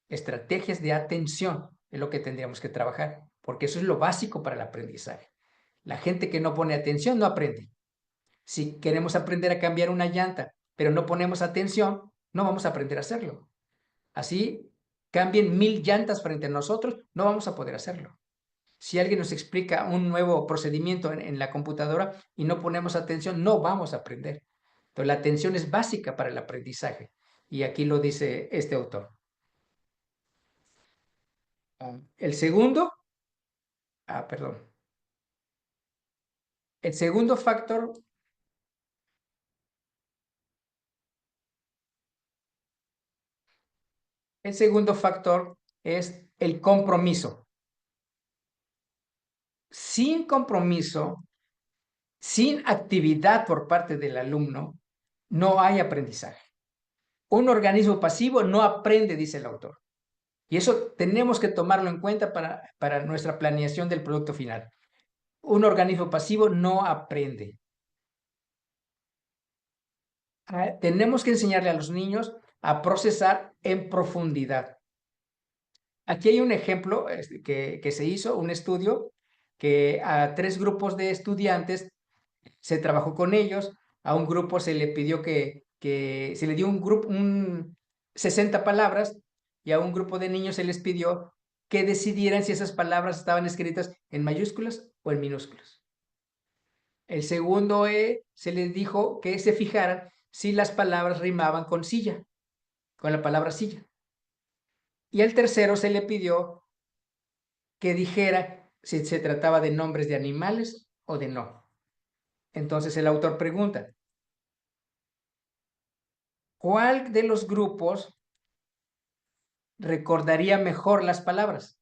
Estrategias de atención. es lo que tendríamos que trabajar, porque eso es lo básico para el aprendizaje. La gente que no pone atención no aprende. Si queremos aprender a cambiar una llanta, pero no ponemos atención, no vamos a aprender a hacerlo. Así cambien 1000 llantas frente a nosotros, no vamos a poder hacerlo. Si alguien nos explica un nuevo procedimiento en la computadora y no ponemos atención, no vamos a aprender. Entonces, la atención es básica para el aprendizaje. Y aquí lo dice este autor. El segundo, perdón. El segundo factor es el compromiso. Sin compromiso, sin actividad por parte del alumno, no hay aprendizaje. Un organismo pasivo no aprende, dice el autor. Y eso tenemos que tomarlo en cuenta para nuestra planeación del producto final. Un organismo pasivo no aprende. Tenemos que enseñarle a los niños a procesar en profundidad. Aquí hay un ejemplo que se hizo, un estudio, que a 3 grupos de estudiantes se trabajó con ellos. A un grupo se le pidió que se le dio un 60 palabras, y a un grupo de niños se les pidió que decidieran si esas palabras estaban escritas en mayúsculas o en minúsculas. El segundo se les dijo que se fijaran si las palabras rimaban con silla, con la palabra silla. Y al tercero se le pidió que dijera si se trataba de nombres de animales o de no. Entonces el autor pregunta, ¿cuál de los grupos recordaría mejor las palabras?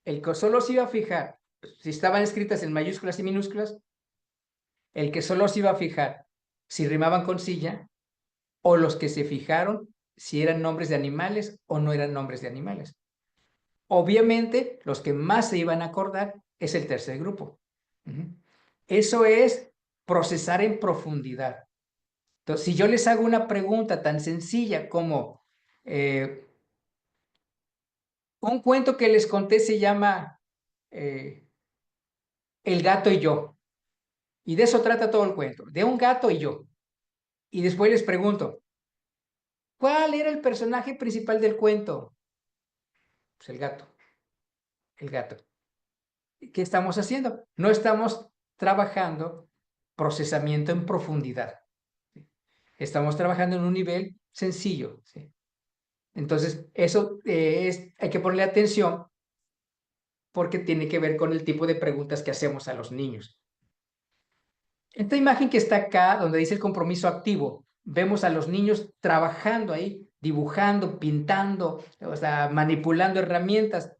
El que solo se iba a fijar si estaban escritas en mayúsculas y minúsculas, el que solo se iba a fijar si rimaban con silla, o los que se fijaron si eran nombres de animales o no eran nombres de animales. Obviamente, los que más se iban a acordar es el tercer grupo. Eso es procesar en profundidad. Entonces, si yo les hago una pregunta tan sencilla como un cuento que les conté se llama El gato y yo, y de eso trata todo el cuento, de un gato y yo. Y después les pregunto, ¿cuál era el personaje principal del cuento? Pues el gato. El gato. ¿Qué estamos haciendo? No estamos trabajando procesamiento en profundidad. Estamos trabajando en un nivel sencillo. ¿Sí? Entonces, eso hay que ponerle atención, porque tiene que ver con el tipo de preguntas que hacemos a los niños. Esta imagen que está acá, donde dice el compromiso activo, vemos a los niños trabajando ahí, dibujando, pintando, o sea, manipulando herramientas.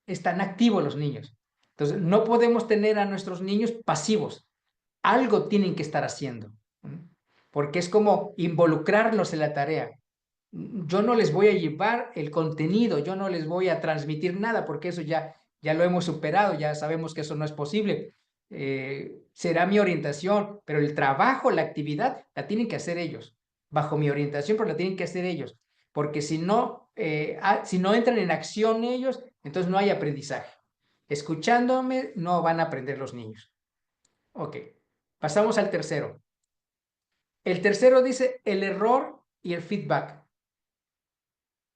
Están activos los niños. Entonces, no podemos tener a nuestros niños pasivos. Algo tienen que estar haciendo, porque es como involucrarlos en la tarea. Yo no les voy a llevar el contenido, yo no les voy a transmitir nada, porque eso ya lo hemos superado, ya sabemos que eso no es posible. Será mi orientación, pero el trabajo, la actividad, la tienen que hacer ellos, bajo mi orientación, pero la tienen que hacer ellos, porque si no entran en acción ellos, entonces no hay aprendizaje. Escuchándome no van a aprender los niños. Ok, pasamos al tercero. El tercero dice el error y el feedback.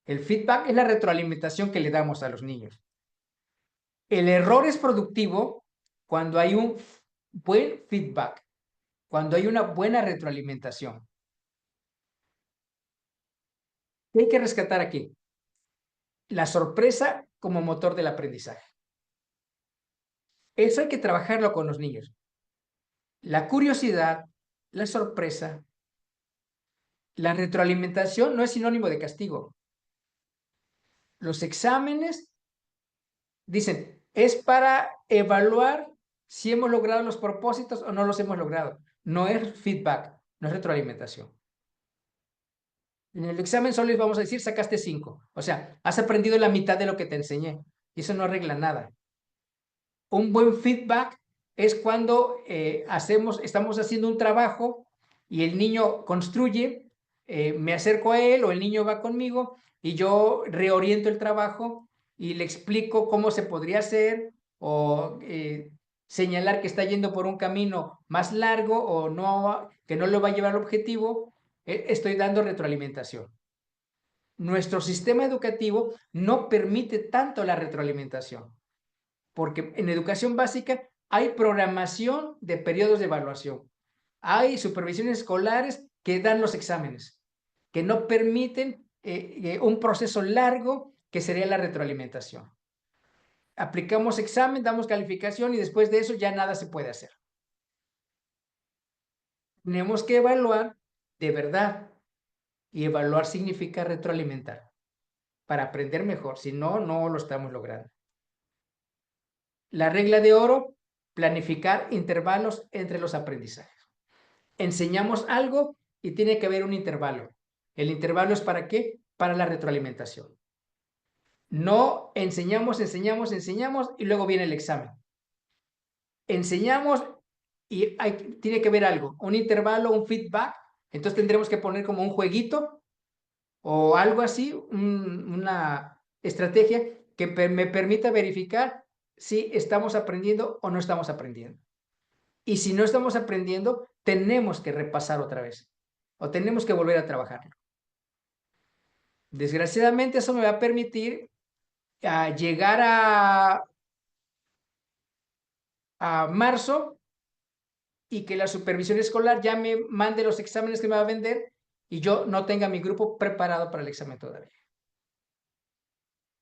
El feedback es la retroalimentación que le damos a los niños. El error es productivo cuando hay un buen feedback, cuando hay una buena retroalimentación. ¿Qué hay que rescatar aquí? La sorpresa como motor del aprendizaje. Eso hay que trabajarlo con los niños. La curiosidad, la sorpresa, la retroalimentación no es sinónimo de castigo. Los exámenes, dicen, es para evaluar si hemos logrado los propósitos o no los hemos logrado. No es feedback, no es retroalimentación. En el examen solo les vamos a decir, sacaste 5. O sea, has aprendido la mitad de lo que te enseñé. Y eso no arregla nada. Un buen feedback es cuando estamos haciendo un trabajo y el niño construye me acerco a él o el niño va conmigo y yo reoriento el trabajo y le explico cómo se podría hacer o señalar que está yendo por un camino más largo o no, que no lo va a llevar al objetivo. Estoy dando retroalimentación. Nuestro sistema educativo no permite tanto la retroalimentación, porque en educación básica hay programación de periodos de evaluación, hay supervisiones escolares que dan los exámenes, que no permiten un proceso largo que sería la retroalimentación. Aplicamos examen, damos calificación y después de eso ya nada se puede hacer. Tenemos que evaluar de verdad, y evaluar significa retroalimentar para aprender mejor, si no, no lo estamos logrando. La regla de oro, planificar intervalos entre los aprendizajes. Enseñamos algo y tiene que haber un intervalo. ¿El intervalo es para qué? Para la retroalimentación. No enseñamos y luego viene el examen. Enseñamos y tiene que haber algo, un intervalo, un feedback. Entonces tendremos que poner como un jueguito o algo así, una estrategia que me permita verificar si estamos aprendiendo o no estamos aprendiendo. Y si no estamos aprendiendo, tenemos que repasar otra vez o tenemos que volver a trabajarlo. Desgraciadamente eso me va a permitir llegar a marzo y que la supervisión escolar ya me mande los exámenes que me va a vender y yo no tenga mi grupo preparado para el examen todavía.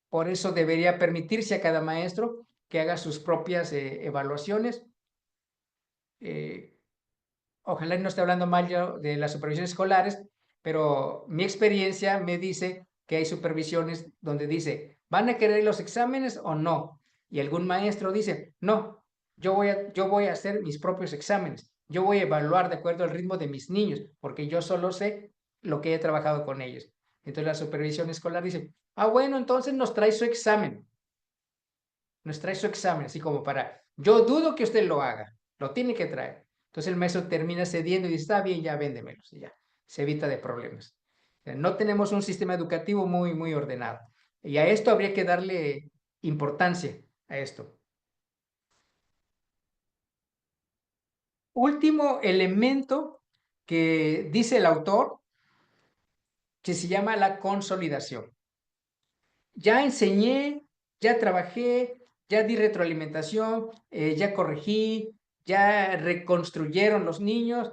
Por eso debería permitirse a cada maestro que haga sus propias evaluaciones. Ojalá no esté hablando mal yo de las supervisiones escolares, pero mi experiencia me dice que hay supervisiones donde dice, ¿van a querer los exámenes o no? Y algún maestro dice, no, yo voy a hacer mis propios exámenes, yo voy a evaluar de acuerdo al ritmo de mis niños, porque yo solo sé lo que he trabajado con ellos. Entonces la supervisión escolar dice, bueno, entonces nos trae su examen. Nos trae su examen, así como para, yo dudo que usted lo haga, lo tiene que traer. Entonces el maestro termina cediendo y dice, está bien, ya véndemelos, y ya, se evita de problemas. No tenemos un sistema educativo muy, muy ordenado. Y a esto habría que darle importancia, a esto. Último elemento que dice el autor, que se llama la consolidación. Ya enseñé, ya trabajé, ya di retroalimentación, ya corregí, ya reconstruyeron los niños,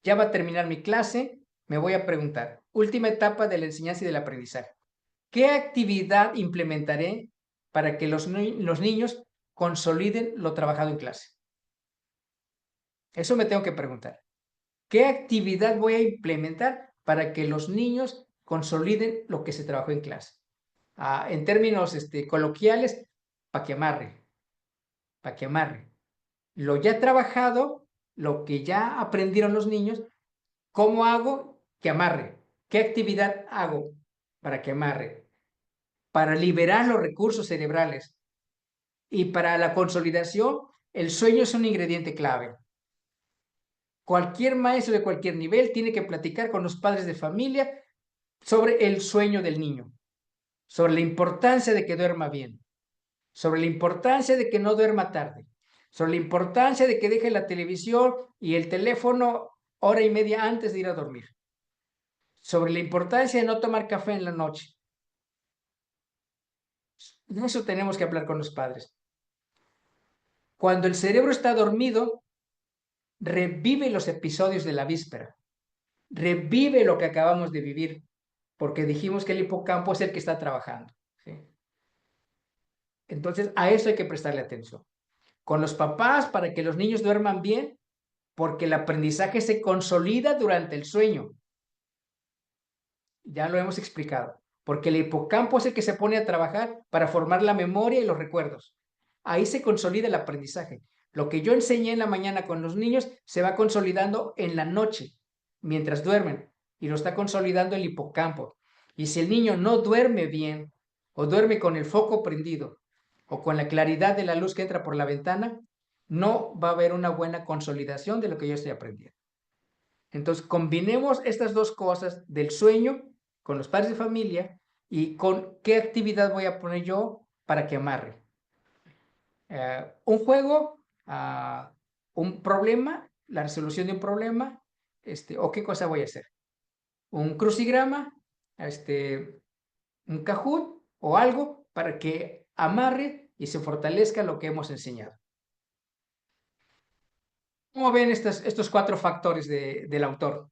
ya va a terminar mi clase, me voy a preguntar, última etapa de la enseñanza y del aprendizaje. ¿Qué actividad implementaré para que los niños consoliden lo trabajado en clase? Eso me tengo que preguntar. ¿Qué actividad voy a implementar para que los niños consoliden lo que se trabajó en clase? En términos coloquiales, para que amarre. Lo ya trabajado, lo que ya aprendieron los niños, ¿cómo hago que amarre? ¿Qué actividad hago para que amarre? Para liberar los recursos cerebrales. Y para la consolidación, el sueño es un ingrediente clave. Cualquier maestro de cualquier nivel tiene que platicar con los padres de familia sobre el sueño del niño, sobre la importancia de que duerma bien, sobre la importancia de que no duerma tarde, sobre la importancia de que deje la televisión y el teléfono hora y media antes de ir a dormir, sobre la importancia de no tomar café en la noche. De eso tenemos que hablar con los padres. Cuando el cerebro está dormido, revive los episodios de la víspera, revive lo que acabamos de vivir, porque dijimos que el hipocampo es el que está trabajando. ¿Sí? Entonces, a eso hay que prestarle atención. Con los papás, para que los niños duerman bien, porque el aprendizaje se consolida durante el sueño. Ya lo hemos explicado. Porque el hipocampo es el que se pone a trabajar para formar la memoria y los recuerdos. Ahí se consolida el aprendizaje. Lo que yo enseñé en la mañana con los niños se va consolidando en la noche, mientras duermen, y lo está consolidando el hipocampo. Y si el niño no duerme bien, o duerme con el foco prendido, o con la claridad de la luz que entra por la ventana, no va a haber una buena consolidación de lo que yo estoy aprendiendo. Entonces, combinemos estas dos cosas del sueño con los padres de familia y con qué actividad voy a poner yo para que amarre. Un juego, un problema, la resolución de un problema, o qué cosa voy a hacer. Un crucigrama, un Kahoot o algo para que amarre y se fortalezca lo que hemos enseñado. ¿Cómo ven estos 4 factores del autor?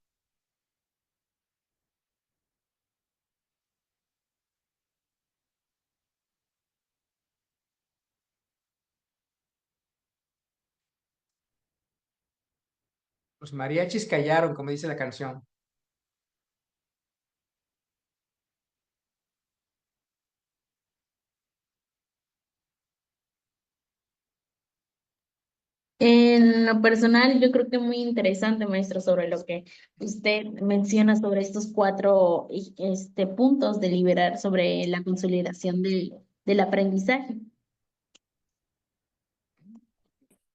Los mariachis callaron, como dice la canción. En lo personal, yo creo que muy interesante, maestro, sobre lo que usted menciona sobre estos cuatro puntos de liberar sobre la consolidación del aprendizaje.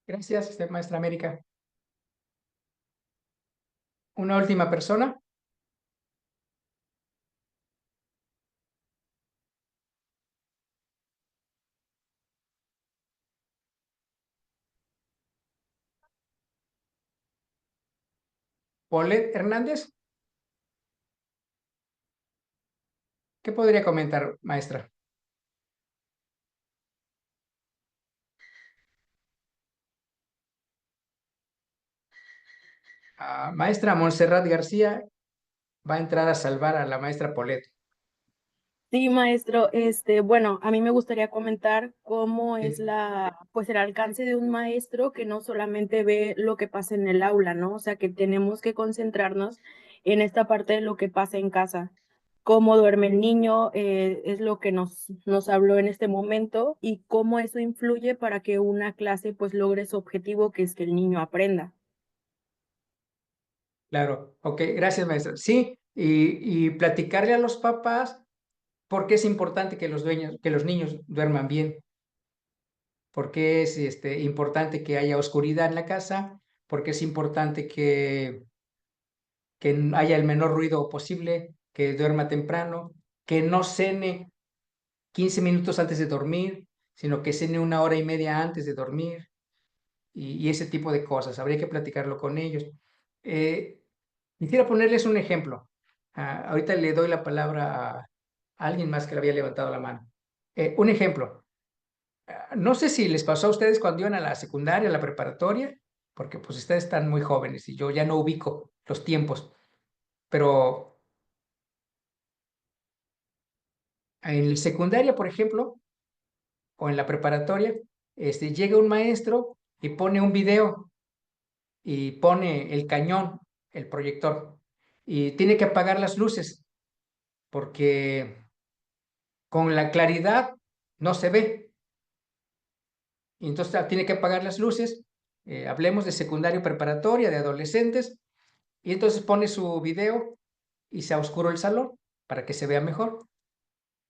Gracias, maestra América. Una última persona. Paulette Hernández. ¿Qué podría comentar, maestra? Maestra Montserrat García va a entrar a salvar a la maestra Paulette. Sí, maestro, bueno, a mí me gustaría comentar cómo es Sí. pues el alcance de un maestro que no solamente ve lo que pasa en el aula, ¿no? O sea, que tenemos que concentrarnos en esta parte de lo que pasa en casa. Cómo duerme el niño, es lo que nos habló en este momento y cómo eso influye para que una clase pues logre su objetivo, que es que el niño aprenda. Claro, ok, gracias, maestra. Sí, y platicarle a los papás por qué es importante que los niños duerman bien, por qué es importante que haya oscuridad en la casa, por qué es importante que haya el menor ruido posible, que duerma temprano, que no cene 15 minutos antes de dormir, sino que cene 1 hora y media antes de dormir y ese tipo de cosas. Habría que platicarlo con ellos. Quisiera ponerles un ejemplo. Ahorita le doy la palabra a alguien más que le había levantado la mano. Un ejemplo. No sé si les pasó a ustedes cuando iban a la secundaria, a la preparatoria, porque pues ustedes están muy jóvenes y yo ya no ubico los tiempos, pero en la secundaria, por ejemplo, o en la preparatoria, llega un maestro y pone un video y pone el cañón, el proyector, y tiene que apagar las luces porque con la claridad no se ve. Y entonces tiene que apagar las luces. Hablemos de secundaria preparatoria, de adolescentes, y entonces pone su video y se oscuró el salón para que se vea mejor.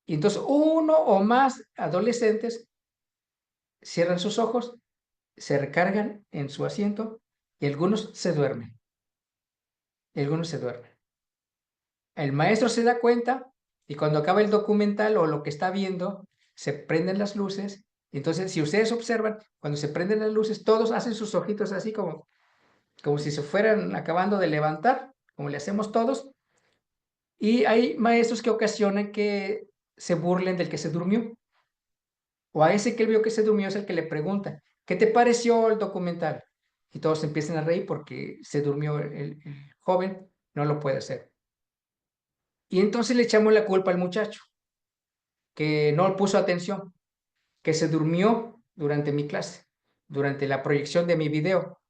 Y entonces uno o más adolescentes cierran sus ojos, se recargan en su asiento y algunos se duermen. Y algunos se duermen. El maestro se da cuenta y cuando acaba el documental o lo que está viendo, se prenden las luces. Entonces, si ustedes observan, cuando se prenden las luces, todos hacen sus ojitos así como si se fueran acabando de levantar, como le hacemos todos. Y hay maestros que ocasionan que se burlen del que se durmió. O a ese que él vio que se durmió es el que le pregunta, ¿qué te pareció el documental? Y todos empiezan a reír porque se durmió el joven, no lo puede hacer. Y entonces le echamos la culpa al muchacho, que no puso atención, que se durmió durante mi clase, durante la proyección de mi video.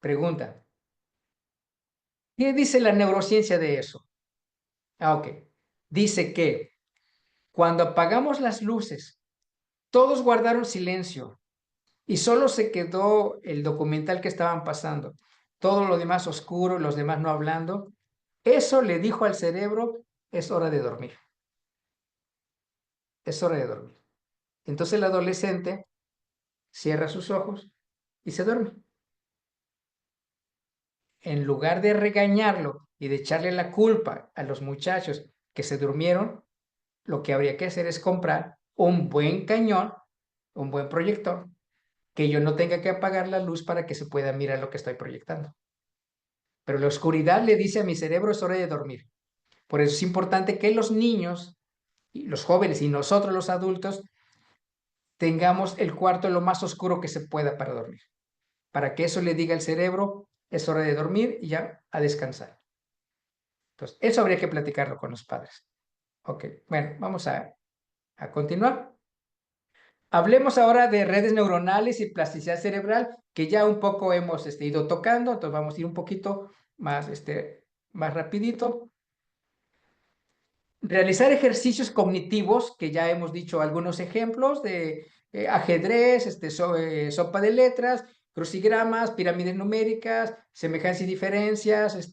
Pregunta, ¿qué dice la neurociencia de eso? Ok. Dice que cuando apagamos las luces, todos guardaron silencio y solo se quedó el documental que estaban pasando, todo lo demás oscuro y los demás no hablando. Eso le dijo al cerebro, es hora de dormir. Es hora de dormir. Entonces el adolescente cierra sus ojos y se duerme. en lugar de regañarlo y de echarle la culpa a los muchachos que se durmieron, lo que habría que hacer es comprar un buen cañón, un buen proyector, que yo no tenga que apagar la luz para que se pueda mirar lo que estoy proyectando. Pero la oscuridad le dice a mi cerebro es hora de dormir. Por eso es importante que los niños, y los jóvenes y nosotros los adultos tengamos el cuarto lo más oscuro que se pueda para dormir. Para que eso le diga al cerebro es hora de dormir y ya a descansar. Entonces, eso habría que platicarlo con los padres. Ok, bueno, vamos a continuar. Hablemos ahora de redes neuronales y plasticidad cerebral, que ya un poco hemos ido tocando, entonces vamos a ir un poquito más, más rapidito. Realizar ejercicios cognitivos, que ya hemos dicho algunos ejemplos de ajedrez, sopa de letras, crucigramas, pirámides numéricas, semejanzas y diferencias,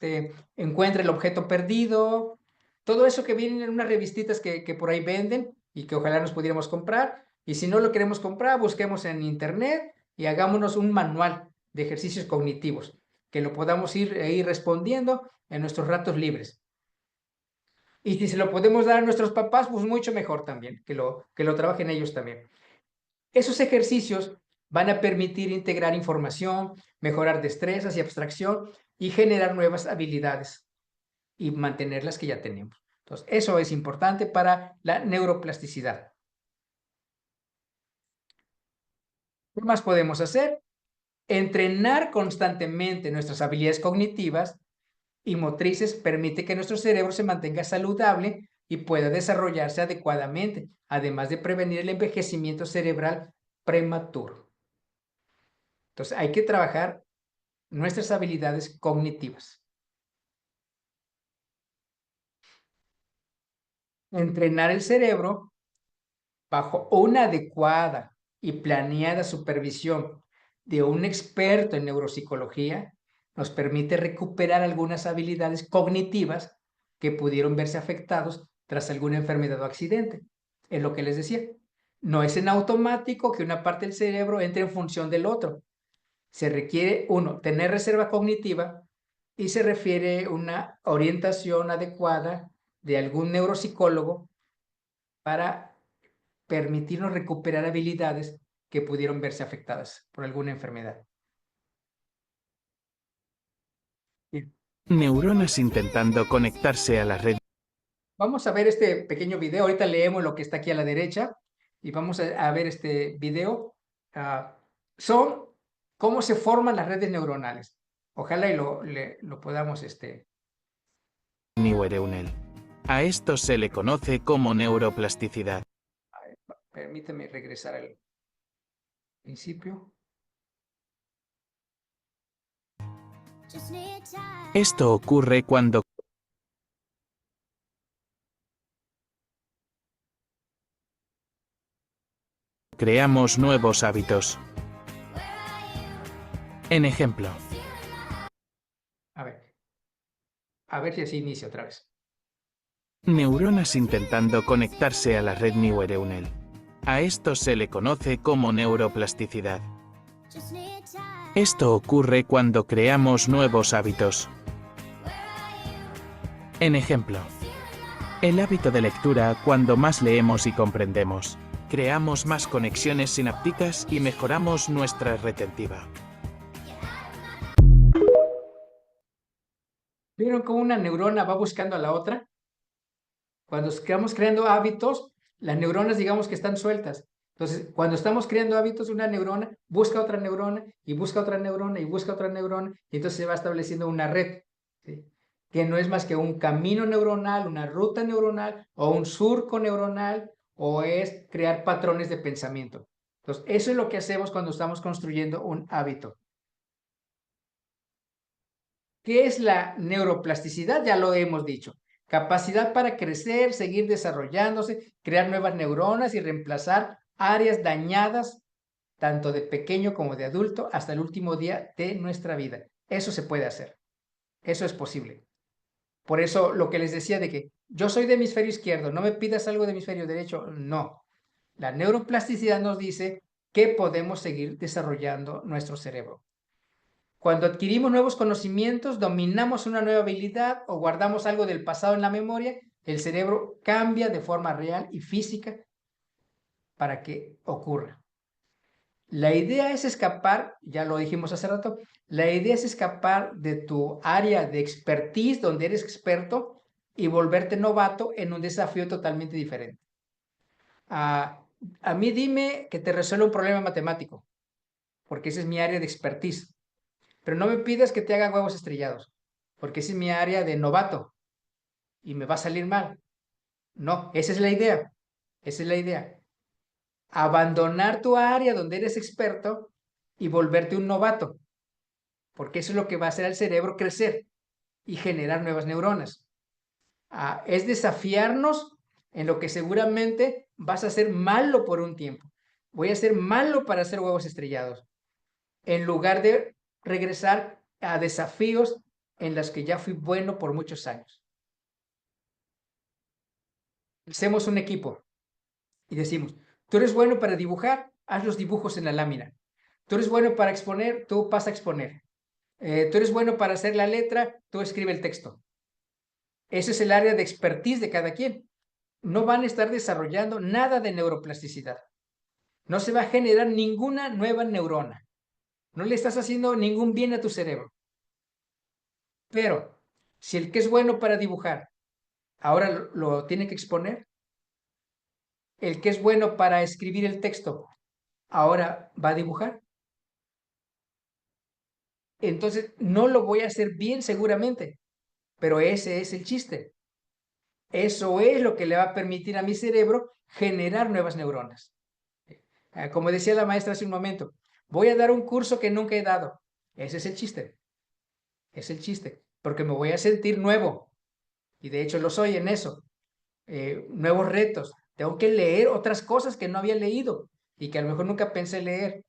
encuentra el objeto perdido, todo eso que viene en unas revistitas que por ahí venden y que ojalá nos pudiéramos comprar. Y si no lo queremos comprar, busquemos en internet y hagámonos un manual de ejercicios cognitivos, que lo podamos ir respondiendo en nuestros ratos libres. Y si se lo podemos dar a nuestros papás, pues mucho mejor también, que lo trabajen ellos también. Esos ejercicios van a permitir integrar información, mejorar destrezas y abstracción y generar nuevas habilidades y mantener las que ya tenemos. Entonces, eso es importante para la neuroplasticidad. ¿Qué más podemos hacer? Entrenar constantemente nuestras habilidades cognitivas y motrices permite que nuestro cerebro se mantenga saludable y pueda desarrollarse adecuadamente, además de prevenir el envejecimiento cerebral prematuro. Entonces, hay que trabajar nuestras habilidades cognitivas. Entrenar el cerebro bajo una adecuada y planeada supervisión de un experto en neuropsicología nos permite recuperar algunas habilidades cognitivas que pudieron verse afectados tras alguna enfermedad o accidente. Es lo que les decía. No es en automático que una parte del cerebro entre en función del otro. Se requiere, uno, tener reserva cognitiva y se refiere una orientación adecuada de algún neuropsicólogo para permitirnos recuperar habilidades que pudieron verse afectadas por alguna enfermedad. Bien. Neuronas intentando conectarse a la red. Vamos a ver este pequeño video. Ahorita leemos lo que está aquí a la derecha y vamos a ver este video. Son cómo se forman las redes neuronales. Ojalá y lo podamos Neuronal. A esto se le conoce como neuroplasticidad. Permíteme regresar al principio. Esto ocurre cuando creamos nuevos hábitos. En ejemplo. A ver si así inicia otra vez. Neuronas intentando conectarse a la red neuronal. A esto se le conoce como neuroplasticidad. Esto ocurre cuando creamos nuevos hábitos. En ejemplo. El hábito de lectura, cuando más leemos y comprendemos, creamos más conexiones sinápticas y mejoramos nuestra retentiva. ¿Vieron cómo una neurona va buscando a la otra? Cuando estamos creando hábitos, las neuronas digamos que están sueltas. Entonces, cuando estamos creando hábitos, una neurona busca otra neurona y busca otra neurona y busca otra neurona y entonces se va estableciendo una red, ¿sí? Que no es más que un camino neuronal, una ruta neuronal o un surco neuronal o es crear patrones de pensamiento. Entonces, eso es lo que hacemos cuando estamos construyendo un hábito. ¿Qué es la neuroplasticidad? Ya lo hemos dicho. Capacidad para crecer, seguir desarrollándose, crear nuevas neuronas y reemplazar áreas dañadas, tanto de pequeño como de adulto, hasta el último día de nuestra vida. Eso se puede hacer. Eso es posible. Por eso lo que les decía de que yo soy de hemisferio izquierdo, no me pidas algo de hemisferio derecho. No. La neuroplasticidad nos dice que podemos seguir desarrollando nuestro cerebro. Cuando adquirimos nuevos conocimientos, dominamos una nueva habilidad o guardamos algo del pasado en la memoria, el cerebro cambia de forma real y física para que ocurra. La idea es escapar, ya lo dijimos hace rato, la idea es escapar de tu área de expertise, donde eres experto, y volverte novato en un desafío totalmente diferente. A mí dime que te resuelva un problema matemático, porque esa es mi área de expertise. Pero no me pidas que te haga huevos estrellados, porque esa es mi área de novato y me va a salir mal. No, esa es la idea. Esa es la idea. Abandonar tu área donde eres experto y volverte un novato, porque eso es lo que va a hacer al cerebro crecer y generar nuevas neuronas. Es desafiarnos en lo que seguramente vas a ser malo por un tiempo. Voy a ser malo para hacer huevos estrellados, en lugar de regresar a desafíos en los que ya fui bueno por muchos años. Hacemos un equipo y decimos, tú eres bueno para dibujar, haz los dibujos en la lámina. Tú eres bueno para exponer, tú pasa a exponer. Tú eres bueno para hacer la letra, tú escribe el texto. Ese es el área de expertise de cada quien. No van a estar desarrollando nada de neuroplasticidad. No se va a generar ninguna nueva neurona. No le estás haciendo ningún bien a tu cerebro. Pero si el que es bueno para dibujar ahora lo tiene que exponer, el que es bueno para escribir el texto ahora va a dibujar, entonces no lo voy a hacer bien seguramente, pero ese es el chiste. Eso es lo que le va a permitir a mi cerebro generar nuevas neuronas. Como decía la maestra hace un momento, voy a dar un curso que nunca he dado. Ese es el chiste. Es el chiste, porque me voy a sentir nuevo. Y de hecho lo soy en eso. Nuevos retos. Tengo que leer otras cosas que no había leído y que a lo mejor nunca pensé leer.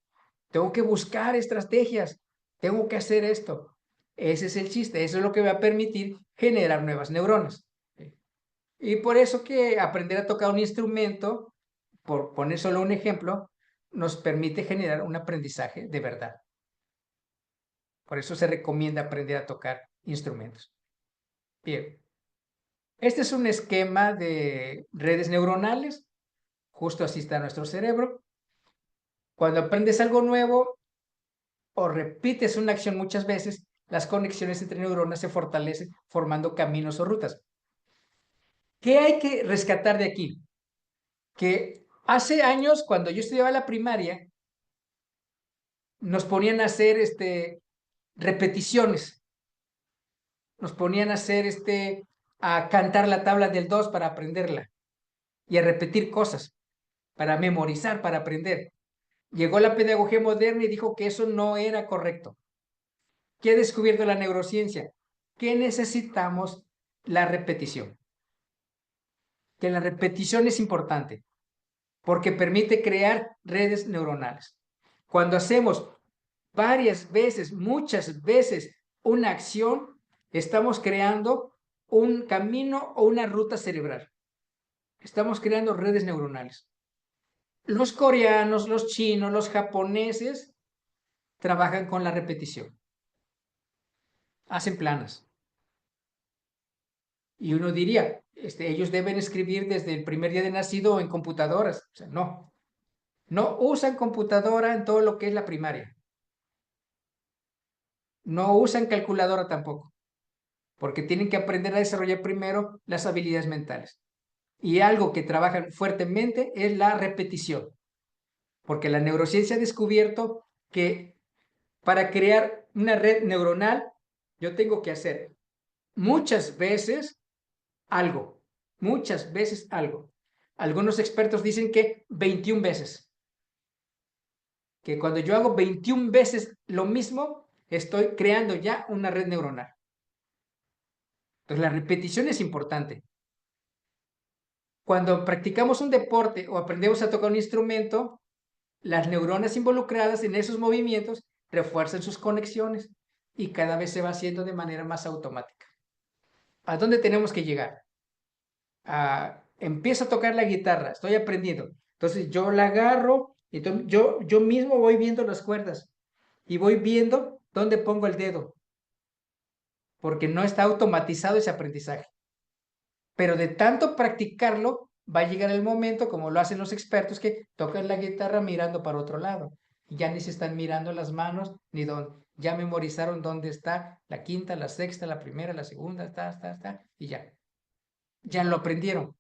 Tengo que buscar estrategias. Tengo que hacer esto. Ese es el chiste. Eso es lo que va a permitir generar nuevas neuronas. Y por eso que aprender a tocar un instrumento, por poner solo un ejemplo, nos permite generar un aprendizaje de verdad. Por eso se recomienda aprender a tocar instrumentos. Bien. Este es un esquema de redes neuronales. Justo así está nuestro cerebro. Cuando aprendes algo nuevo o repites una acción muchas veces, las conexiones entre neuronas se fortalecen formando caminos o rutas. ¿Qué hay que rescatar de aquí? Que hace años, cuando yo estudiaba la primaria, nos ponían a hacer repeticiones. Nos ponían a hacer a cantar la tabla del 2 para aprenderla y a repetir cosas, para memorizar, para aprender. Llegó la pedagogía moderna y dijo que eso no era correcto. ¿Qué ha descubierto la neurociencia? Que necesitamos la repetición. Que la repetición es importante porque permite crear redes neuronales. Cuando hacemos varias veces, muchas veces una acción, estamos creando un camino o una ruta cerebral. Estamos creando redes neuronales. Los coreanos, los chinos, los japoneses trabajan con la repetición. Hacen planas. Y uno diría, ellos deben escribir desde el primer día de nacido en computadoras. O sea, no. No usan computadora en todo lo que es la primaria. No usan calculadora tampoco, porque tienen que aprender a desarrollar primero las habilidades mentales. Y algo que trabajan fuertemente es la repetición, porque la neurociencia ha descubierto que para crear una red neuronal, yo tengo que hacer muchas veces algo, muchas veces algo. Algunos expertos dicen que 21 veces. Que cuando yo hago 21 veces lo mismo, estoy creando ya una red neuronal. Entonces la repetición es importante. Cuando practicamos un deporte o aprendemos a tocar un instrumento, las neuronas involucradas en esos movimientos refuerzan sus conexiones y cada vez se va haciendo de manera más automática. ¿A dónde tenemos que llegar? Empiezo a tocar la guitarra, estoy aprendiendo. Entonces yo la agarro, y yo mismo voy viendo las cuerdas y voy viendo ¿Dónde pongo el dedo? Porque no está automatizado ese aprendizaje. Pero de tanto practicarlo, va a llegar el momento, como lo hacen los expertos, que tocan la guitarra mirando para otro lado. Y ya ni se están mirando las manos, ni dónde. Ya memorizaron dónde está la quinta, la sexta, la primera, la segunda, está, y ya. Ya lo aprendieron.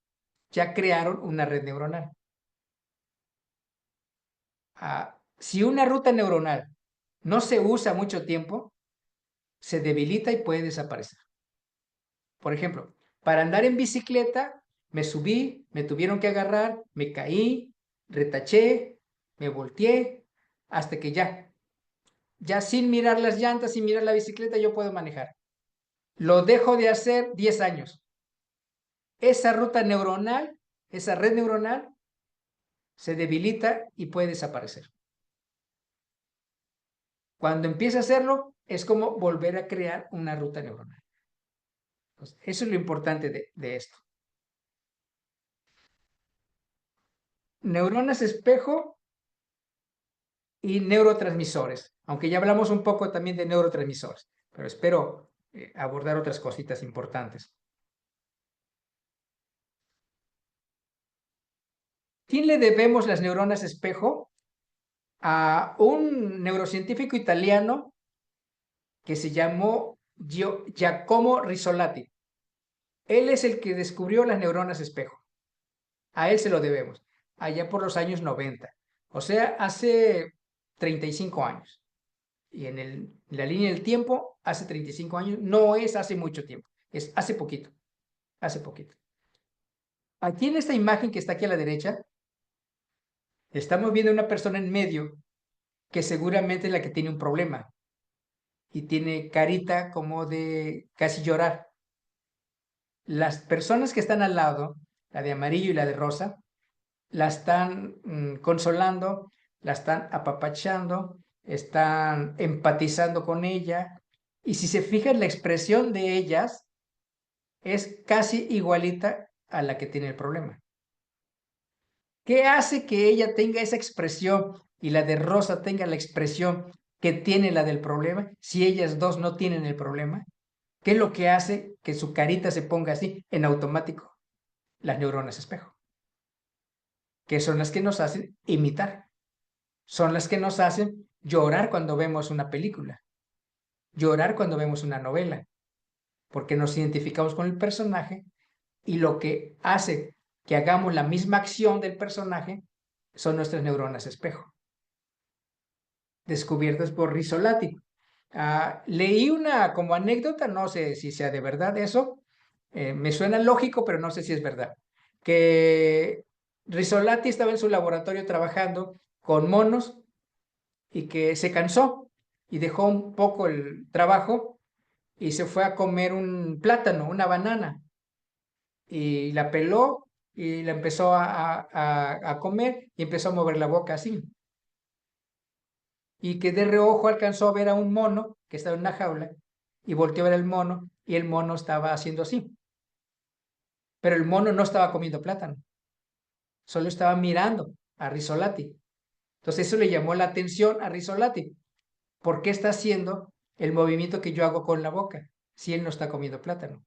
Ya crearon una red neuronal. Si una ruta neuronal no se usa mucho tiempo, se debilita y puede desaparecer. Por ejemplo, para andar en bicicleta, me subí, me tuvieron que agarrar, me caí, retaché, me volteé, hasta que ya sin mirar las llantas, sin mirar la bicicleta, yo puedo manejar. Lo dejo de hacer 10 años. Esa ruta neuronal, esa red neuronal, se debilita y puede desaparecer. Cuando empieza a hacerlo, es como volver a crear una ruta neuronal. Entonces, eso es lo importante de esto. Neuronas espejo y neurotransmisores, aunque ya hablamos un poco también de neurotransmisores, pero espero abordar otras cositas importantes. ¿Quién le debemos las neuronas espejo? A un neurocientífico italiano que se llamó Giacomo Risolati. Él es el que descubrió las neuronas espejo. A él se lo debemos, allá por los años 90, o sea, hace 35 años. Y en la línea del tiempo, hace 35 años, no es hace mucho tiempo, es hace poquito, hace poquito. Aquí en esta imagen que está aquí a la derecha, estamos viendo una persona en medio que seguramente es la que tiene un problema y tiene carita como de casi llorar. Las personas que están al lado, la de amarillo y la de rosa, la están consolando, la están apapachando, están empatizando con ella. Y si se fijan, la expresión de ellas es casi igualita a la que tiene el problema. ¿Qué hace que ella tenga esa expresión y la de Rosa tenga la expresión que tiene la del problema si ellas dos no tienen el problema? ¿Qué es lo que hace que su carita se ponga así en automático? Las neuronas espejo, que son las que nos hacen imitar, son las que nos hacen llorar cuando vemos una película, llorar cuando vemos una novela, porque nos identificamos con el personaje y lo que hace que hagamos la misma acción del personaje son nuestras neuronas espejo, descubiertas por Risolati. Leí una como anécdota, no sé si sea de verdad eso, me suena lógico, pero no sé si es verdad, que Risolati estaba en su laboratorio trabajando con monos y que se cansó y dejó un poco el trabajo y se fue a comer un plátano, una banana, y la peló y la empezó a comer y empezó a mover la boca así. Y que de reojo alcanzó a ver a un mono que estaba en una jaula y volteó a ver al mono y el mono estaba haciendo así. Pero el mono no estaba comiendo plátano, solo estaba mirando a Risolati. Entonces eso le llamó la atención a Risolati. ¿Por qué está haciendo el movimiento que yo hago con la boca si él no está comiendo plátano?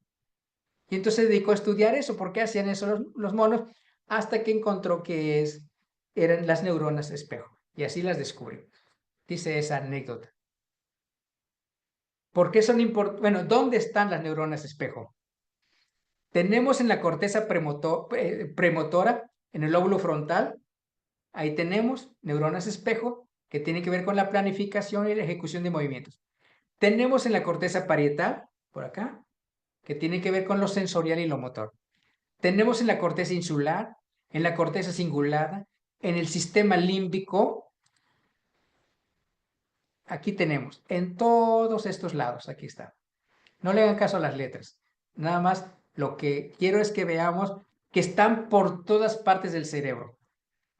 Y entonces se dedicó a estudiar eso, por qué hacían eso los monos, hasta que encontró que eran las neuronas espejo. Y así las descubrió. Dice esa anécdota. ¿Por qué son importantes? Bueno, ¿dónde están las neuronas espejo? Tenemos en la corteza premotora, en el lóbulo frontal, ahí tenemos neuronas espejo que tienen que ver con la planificación y la ejecución de movimientos. Tenemos en la corteza parietal, por acá, que tiene que ver con lo sensorial y lo motor. Tenemos en la corteza insular, en la corteza cingulada, en el sistema límbico. Aquí tenemos, en todos estos lados, aquí está. No le hagan caso a las letras. Nada más lo que quiero es que veamos que están por todas partes del cerebro.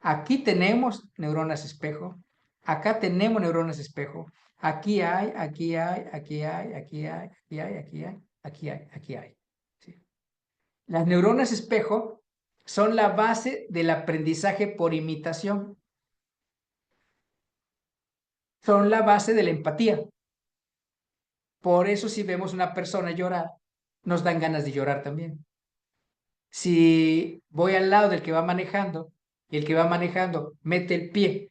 Aquí tenemos neuronas espejo, acá tenemos neuronas espejo, aquí hay, aquí hay, aquí hay, aquí hay, aquí hay, aquí hay, aquí hay, aquí hay. ¿Sí? Las neuronas espejo son la base del aprendizaje por imitación. Son la base de la empatía. Por eso si vemos una persona llorar, nos dan ganas de llorar también. Si voy al lado del que va manejando y el que va manejando mete el pie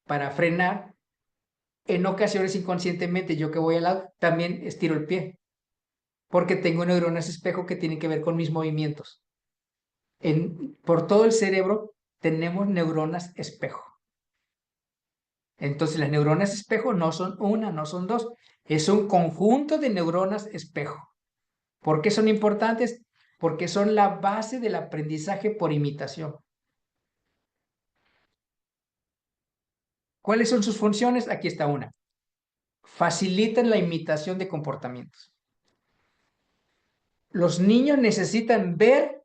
para frenar, en ocasiones inconscientemente yo que voy al lado también estiro el pie, porque tengo neuronas espejo que tienen que ver con mis movimientos. Por todo el cerebro tenemos neuronas espejo. Entonces las neuronas espejo no son una, no son dos, es un conjunto de neuronas espejo. ¿Por qué son importantes? Porque son la base del aprendizaje por imitación. ¿Cuáles son sus funciones? Aquí está una. Facilitan la imitación de comportamientos. Los niños necesitan ver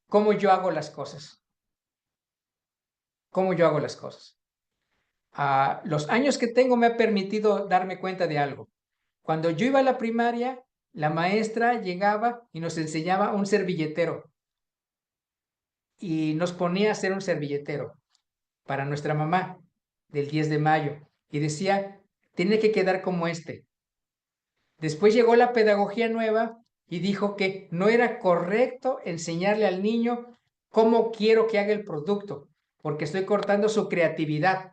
cómo yo hago las cosas. Cómo yo hago las cosas. Los años que tengo me ha permitido darme cuenta de algo. Cuando yo iba a la primaria, la maestra llegaba y nos enseñaba un servilletero y nos ponía a hacer un servilletero para nuestra mamá del 10 de mayo y decía, tiene que quedar como este. Después llegó la pedagogía nueva y dijo que no era correcto enseñarle al niño cómo quiero que haga el producto, porque estoy cortando su creatividad.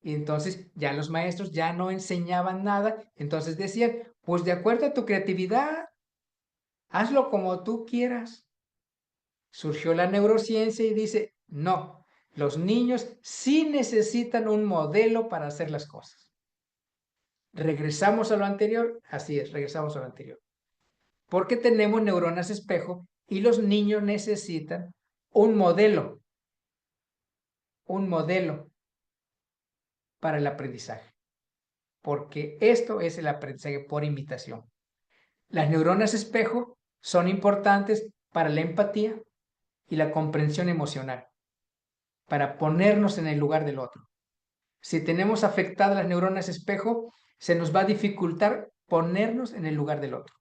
Y entonces ya los maestros ya no enseñaban nada, entonces decían, pues de acuerdo a tu creatividad, hazlo como tú quieras. Surgió la neurociencia y dice, no, los niños sí necesitan un modelo para hacer las cosas. Regresamos a lo anterior, así es, regresamos a lo anterior. Porque tenemos neuronas espejo y los niños necesitan un modelo para el aprendizaje. Porque esto es el aprendizaje por imitación. Las neuronas espejo son importantes para la empatía y la comprensión emocional, para ponernos en el lugar del otro. Si tenemos afectadas las neuronas espejo, se nos va a dificultar ponernos en el lugar del otro.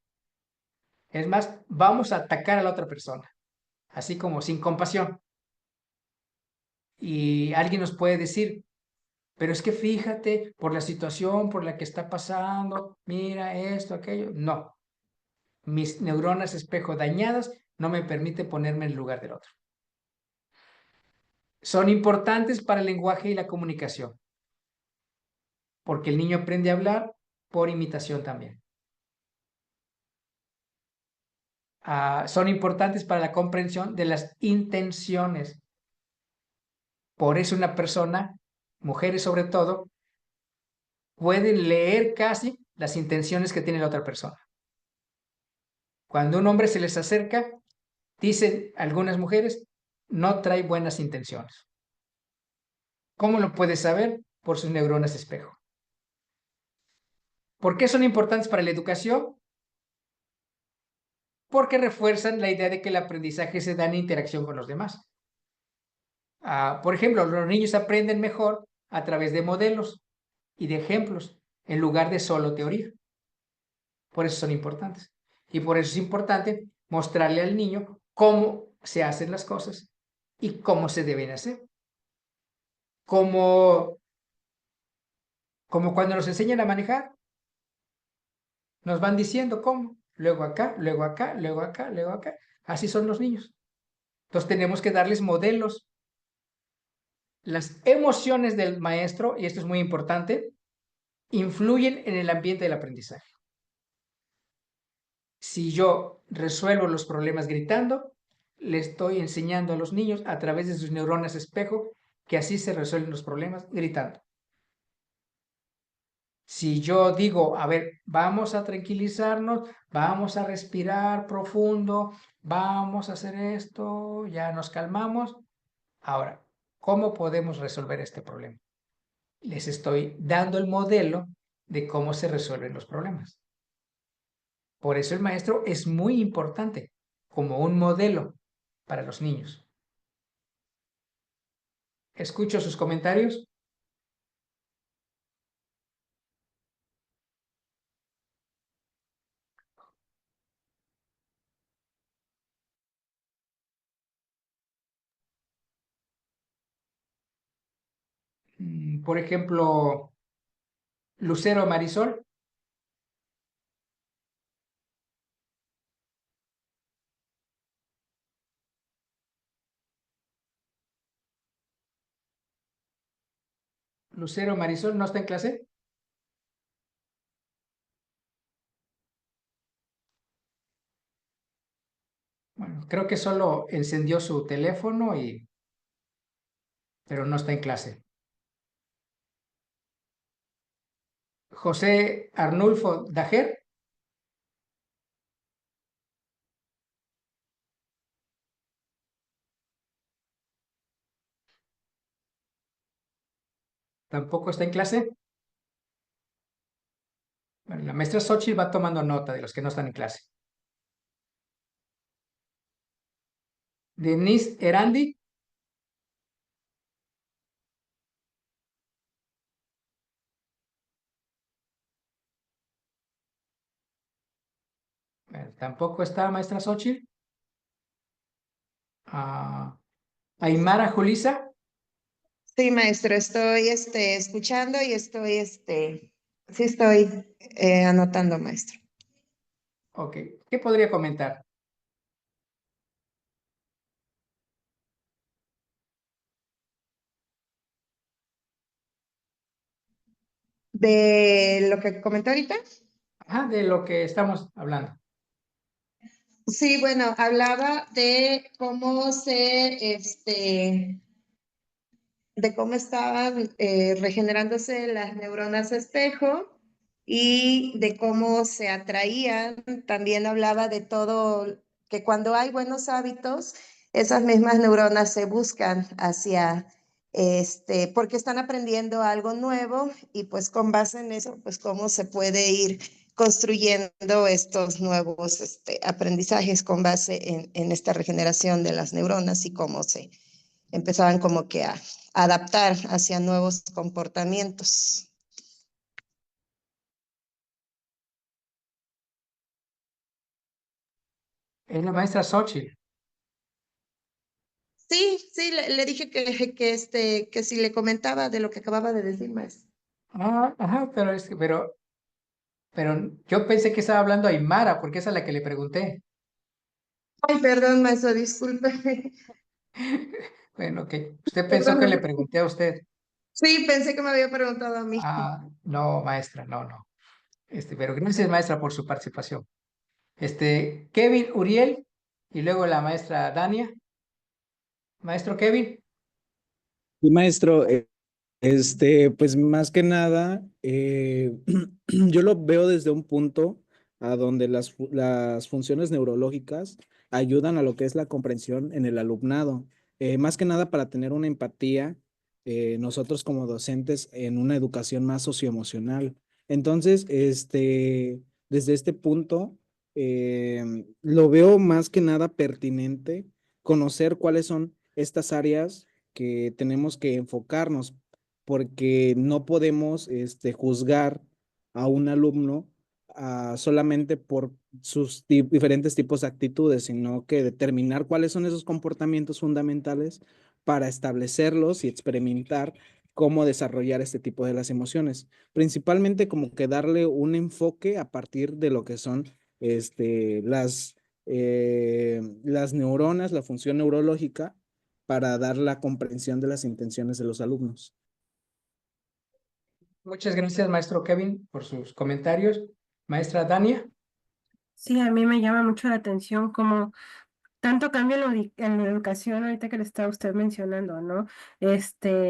Es más, vamos a atacar a la otra persona, así como sin compasión. Y alguien nos puede decir, pero es que fíjate por la situación por la que está pasando, mira esto, aquello. No, mis neuronas espejo dañadas no me permiten ponerme en el lugar del otro. Son importantes para el lenguaje y la comunicación, porque el niño aprende a hablar por imitación también. Son importantes para la comprensión de las intenciones. Por eso una persona, mujeres sobre todo, pueden leer casi las intenciones que tiene la otra persona. Cuando un hombre se les acerca, dicen algunas mujeres, no trae buenas intenciones. ¿Cómo lo puedes saber? Por sus neuronas espejo. ¿Por qué son importantes para la educación? Porque refuerzan la idea de que el aprendizaje se da en interacción con los demás. Por ejemplo, los niños aprenden mejor a través de modelos y de ejemplos en lugar de solo teoría. Por eso son importantes. Y por eso es importante mostrarle al niño cómo se hacen las cosas y cómo se deben hacer. Como cuando nos enseñan a manejar, nos van diciendo cómo, luego acá, luego acá, luego acá, luego acá. Así son los niños. Entonces tenemos que darles modelos. Las emociones del maestro, y esto es muy importante, influyen en el ambiente del aprendizaje. Si yo resuelvo los problemas gritando, le estoy enseñando a los niños a través de sus neuronas espejo que así se resuelven los problemas gritando. Si yo digo, a ver, vamos a tranquilizarnos, vamos a respirar profundo, vamos a hacer esto, ya nos calmamos. Ahora, ¿cómo podemos resolver este problema? Les estoy dando el modelo de cómo se resuelven los problemas. Por eso el maestro es muy importante como un modelo para los niños. Escucho sus comentarios. Por ejemplo, Lucero Marisol. Lucero Marisol no está en clase. Bueno, creo que solo encendió su teléfono pero no está en clase. José Arnulfo Dajer. Tampoco está en clase. Bueno, la maestra Xochitl va tomando nota de los que no están en clase. Denise Erandi. Tampoco está maestra Xochitl. Aymara Julisa. Sí, maestro, estoy escuchando y sí estoy anotando, maestro. Ok, ¿qué podría comentar? ¿De lo que comentó ahorita? De lo que estamos hablando. Sí, bueno, hablaba de de cómo estaban regenerándose las neuronas espejo y de cómo se atraían. También hablaba de todo, que cuando hay buenos hábitos, esas mismas neuronas se buscan hacia, porque están aprendiendo algo nuevo y pues con base en eso, pues cómo se puede ir construyendo estos nuevos aprendizajes con base en esta regeneración de las neuronas y cómo se empezaban como que a adaptar hacia nuevos comportamientos. Es la maestra Xochitl. Sí, sí, le dije que si le comentaba de lo que acababa de decir, maestro. Pero yo pensé que estaba hablando Aymara, porque esa es la que le pregunté. Ay, perdón, maestro, disculpe. Bueno, que usted pensó que le Perdón. pregunté a usted. Sí, pensé que me había preguntado a mí. No, maestra, no. Pero gracias, maestra, por su participación. Kevin Uriel y luego la maestra Dania. Maestro Kevin. Y maestro, pues más que nada, yo lo veo desde un punto a donde las funciones neurológicas ayudan a lo que es la comprensión en el alumnado. Más que nada para tener una empatía, nosotros como docentes en una educación más socioemocional. Entonces, desde este punto, lo veo más que nada pertinente conocer cuáles son estas áreas que tenemos que enfocarnos, porque no podemos juzgar a un alumno solamente por sus diferentes tipos de actitudes, sino que determinar cuáles son esos comportamientos fundamentales para establecerlos y experimentar cómo desarrollar este tipo de las emociones. Principalmente como que darle un enfoque a partir de lo que son las neuronas, la función neurológica, para dar la comprensión de las intenciones de los alumnos. Muchas gracias, maestro Kevin, por sus comentarios. Maestra Dania. Sí, a mí me llama mucho la atención cómo tanto cambio en la educación ahorita que le está usted mencionando, ¿no?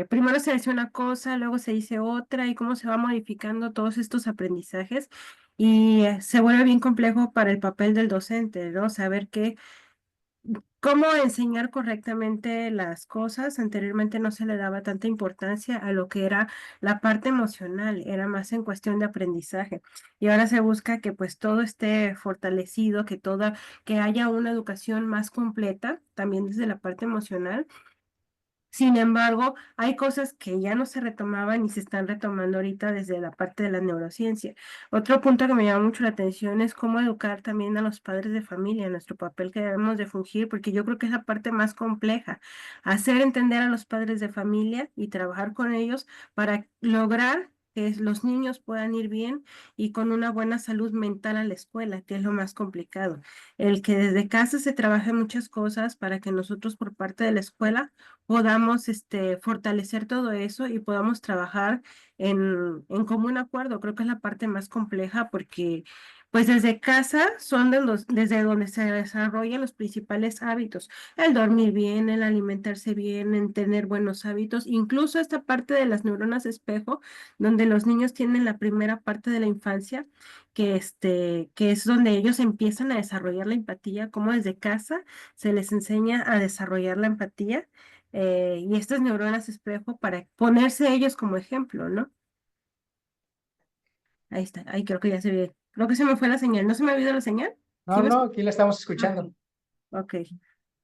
Primero se dice una cosa, luego se dice otra y cómo se va modificando todos estos aprendizajes y se vuelve bien complejo para el papel del docente, ¿no? Saber cómo enseñar correctamente las cosas. Anteriormente no se le daba tanta importancia a lo que era la parte emocional, era más en cuestión de aprendizaje. Y ahora se busca que pues todo esté fortalecido, que haya una educación más completa, también desde la parte emocional. Sin embargo, hay cosas que ya no se retomaban y se están retomando ahorita desde la parte de la neurociencia. Otro punto que me llama mucho la atención es cómo educar también a los padres de familia, nuestro papel que debemos de fungir, porque yo creo que es la parte más compleja, hacer entender a los padres de familia y trabajar con ellos para lograr los niños puedan ir bien y con una buena salud mental a la escuela, que es lo más complicado. El que desde casa se trabaje muchas cosas para que nosotros por parte de la escuela podamos fortalecer todo eso y podamos trabajar en común acuerdo. Creo que es la parte más compleja porque pues desde casa son desde donde se desarrollan los principales hábitos, el dormir bien, el alimentarse bien, en tener buenos hábitos, incluso esta parte de las neuronas espejo, donde los niños tienen la primera parte de la infancia, que es donde ellos empiezan a desarrollar la empatía, como desde casa se les enseña a desarrollar la empatía, y estas neuronas espejo para ponerse ellos como ejemplo, ¿no? Ahí está, ahí creo que ya se ve. Creo que se me fue la señal. ¿No se me ha olvidado la señal? ¿Sí No, me no, aquí la estamos escuchando. Ok.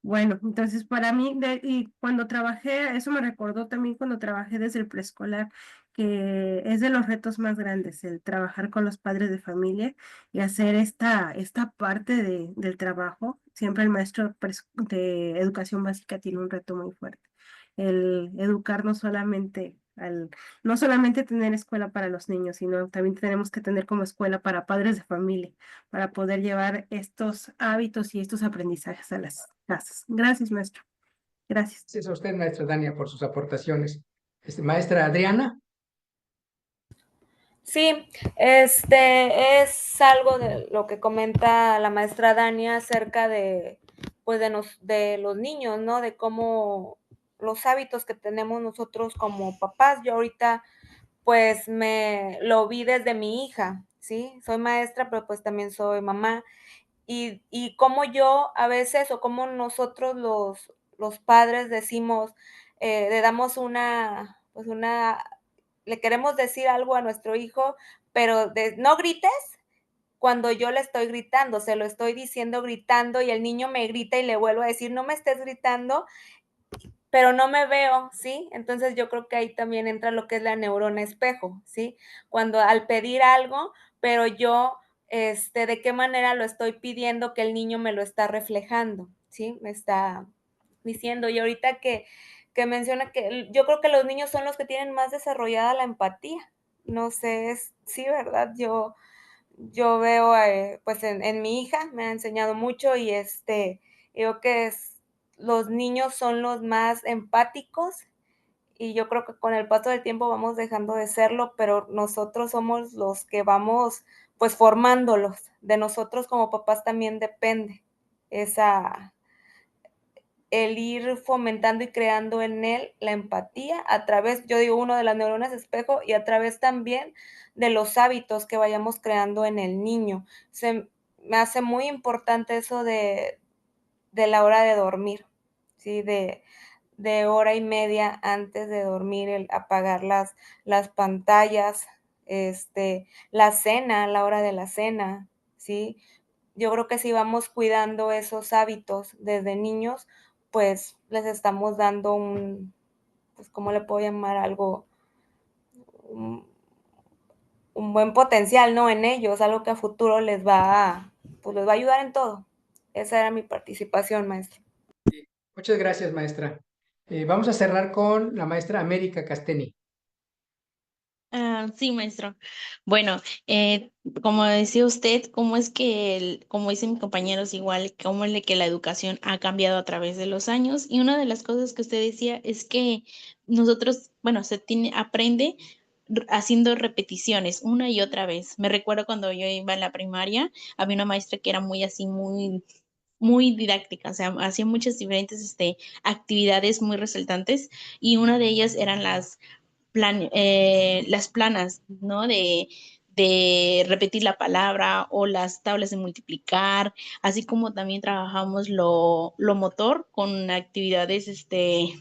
Bueno, entonces para mí, y cuando trabajé, eso me recordó también cuando trabajé desde el preescolar, que es de los retos más grandes, el trabajar con los padres de familia y hacer esta parte del trabajo. Siempre el maestro de educación básica tiene un reto muy fuerte. El educar no solamente tener escuela para los niños, sino también tenemos que tener como escuela para padres de familia para poder llevar estos hábitos y estos aprendizajes a las casas. Gracias, maestro. Gracias. Gracias a usted, maestra Dania, por sus aportaciones. Maestra Adriana. Sí, es algo de lo que comenta la maestra Dania acerca de, pues de los niños, ¿no? De cómo los hábitos que tenemos nosotros como papás. Yo ahorita, pues, lo vi desde mi hija, ¿sí? Soy maestra, pero pues también soy mamá. Y cómo yo a veces, o cómo nosotros los padres decimos, le damos le queremos decir algo a nuestro hijo, pero no grites cuando yo le estoy gritando, se lo estoy diciendo gritando y el niño me grita y le vuelvo a decir, no me estés gritando, pero no me veo, ¿sí? Entonces yo creo que ahí también entra lo que es la neurona espejo, ¿sí? Cuando al pedir algo, pero yo, de qué manera lo estoy pidiendo que el niño me lo está reflejando, ¿sí? Me está diciendo. Y ahorita que menciona que yo creo que los niños son los que tienen más desarrollada la empatía. No sé, sí, ¿verdad? Yo veo, pues en mi hija me ha enseñado mucho y creo que los niños son los más empáticos y yo creo que con el paso del tiempo vamos dejando de serlo, pero nosotros somos los que vamos pues formándolos. De nosotros como papás también depende el ir fomentando y creando en él la empatía a través, yo digo, uno de las neuronas espejo y a través también de los hábitos que vayamos creando en el niño. Me hace muy importante eso de la hora de dormir, ¿sí? De hora y media antes de dormir, el apagar las pantallas, la cena, la hora de la cena, ¿sí? Yo creo que si vamos cuidando esos hábitos desde niños, pues les estamos dando pues, ¿cómo le puedo llamar? Un, un buen potencial, ¿no? En ellos, algo que a futuro pues les va a ayudar en todo. Esa era mi participación, maestro. Muchas gracias, maestra. Vamos a cerrar con la maestra América Casteni. Sí, maestro. Bueno, como decía usted, cómo es que, como dicen mis compañeros igual, cómo es de que la educación ha cambiado a través de los años. Y una de las cosas que usted decía es que nosotros, bueno, aprende haciendo repeticiones una y otra vez. Me recuerdo cuando yo iba en la primaria, había una maestra que era muy así, muy didáctica, o sea, hacía muchas diferentes actividades muy resaltantes y una de ellas eran las planas, ¿no? De repetir la palabra o las tablas de multiplicar, así como también trabajamos lo motor con actividades de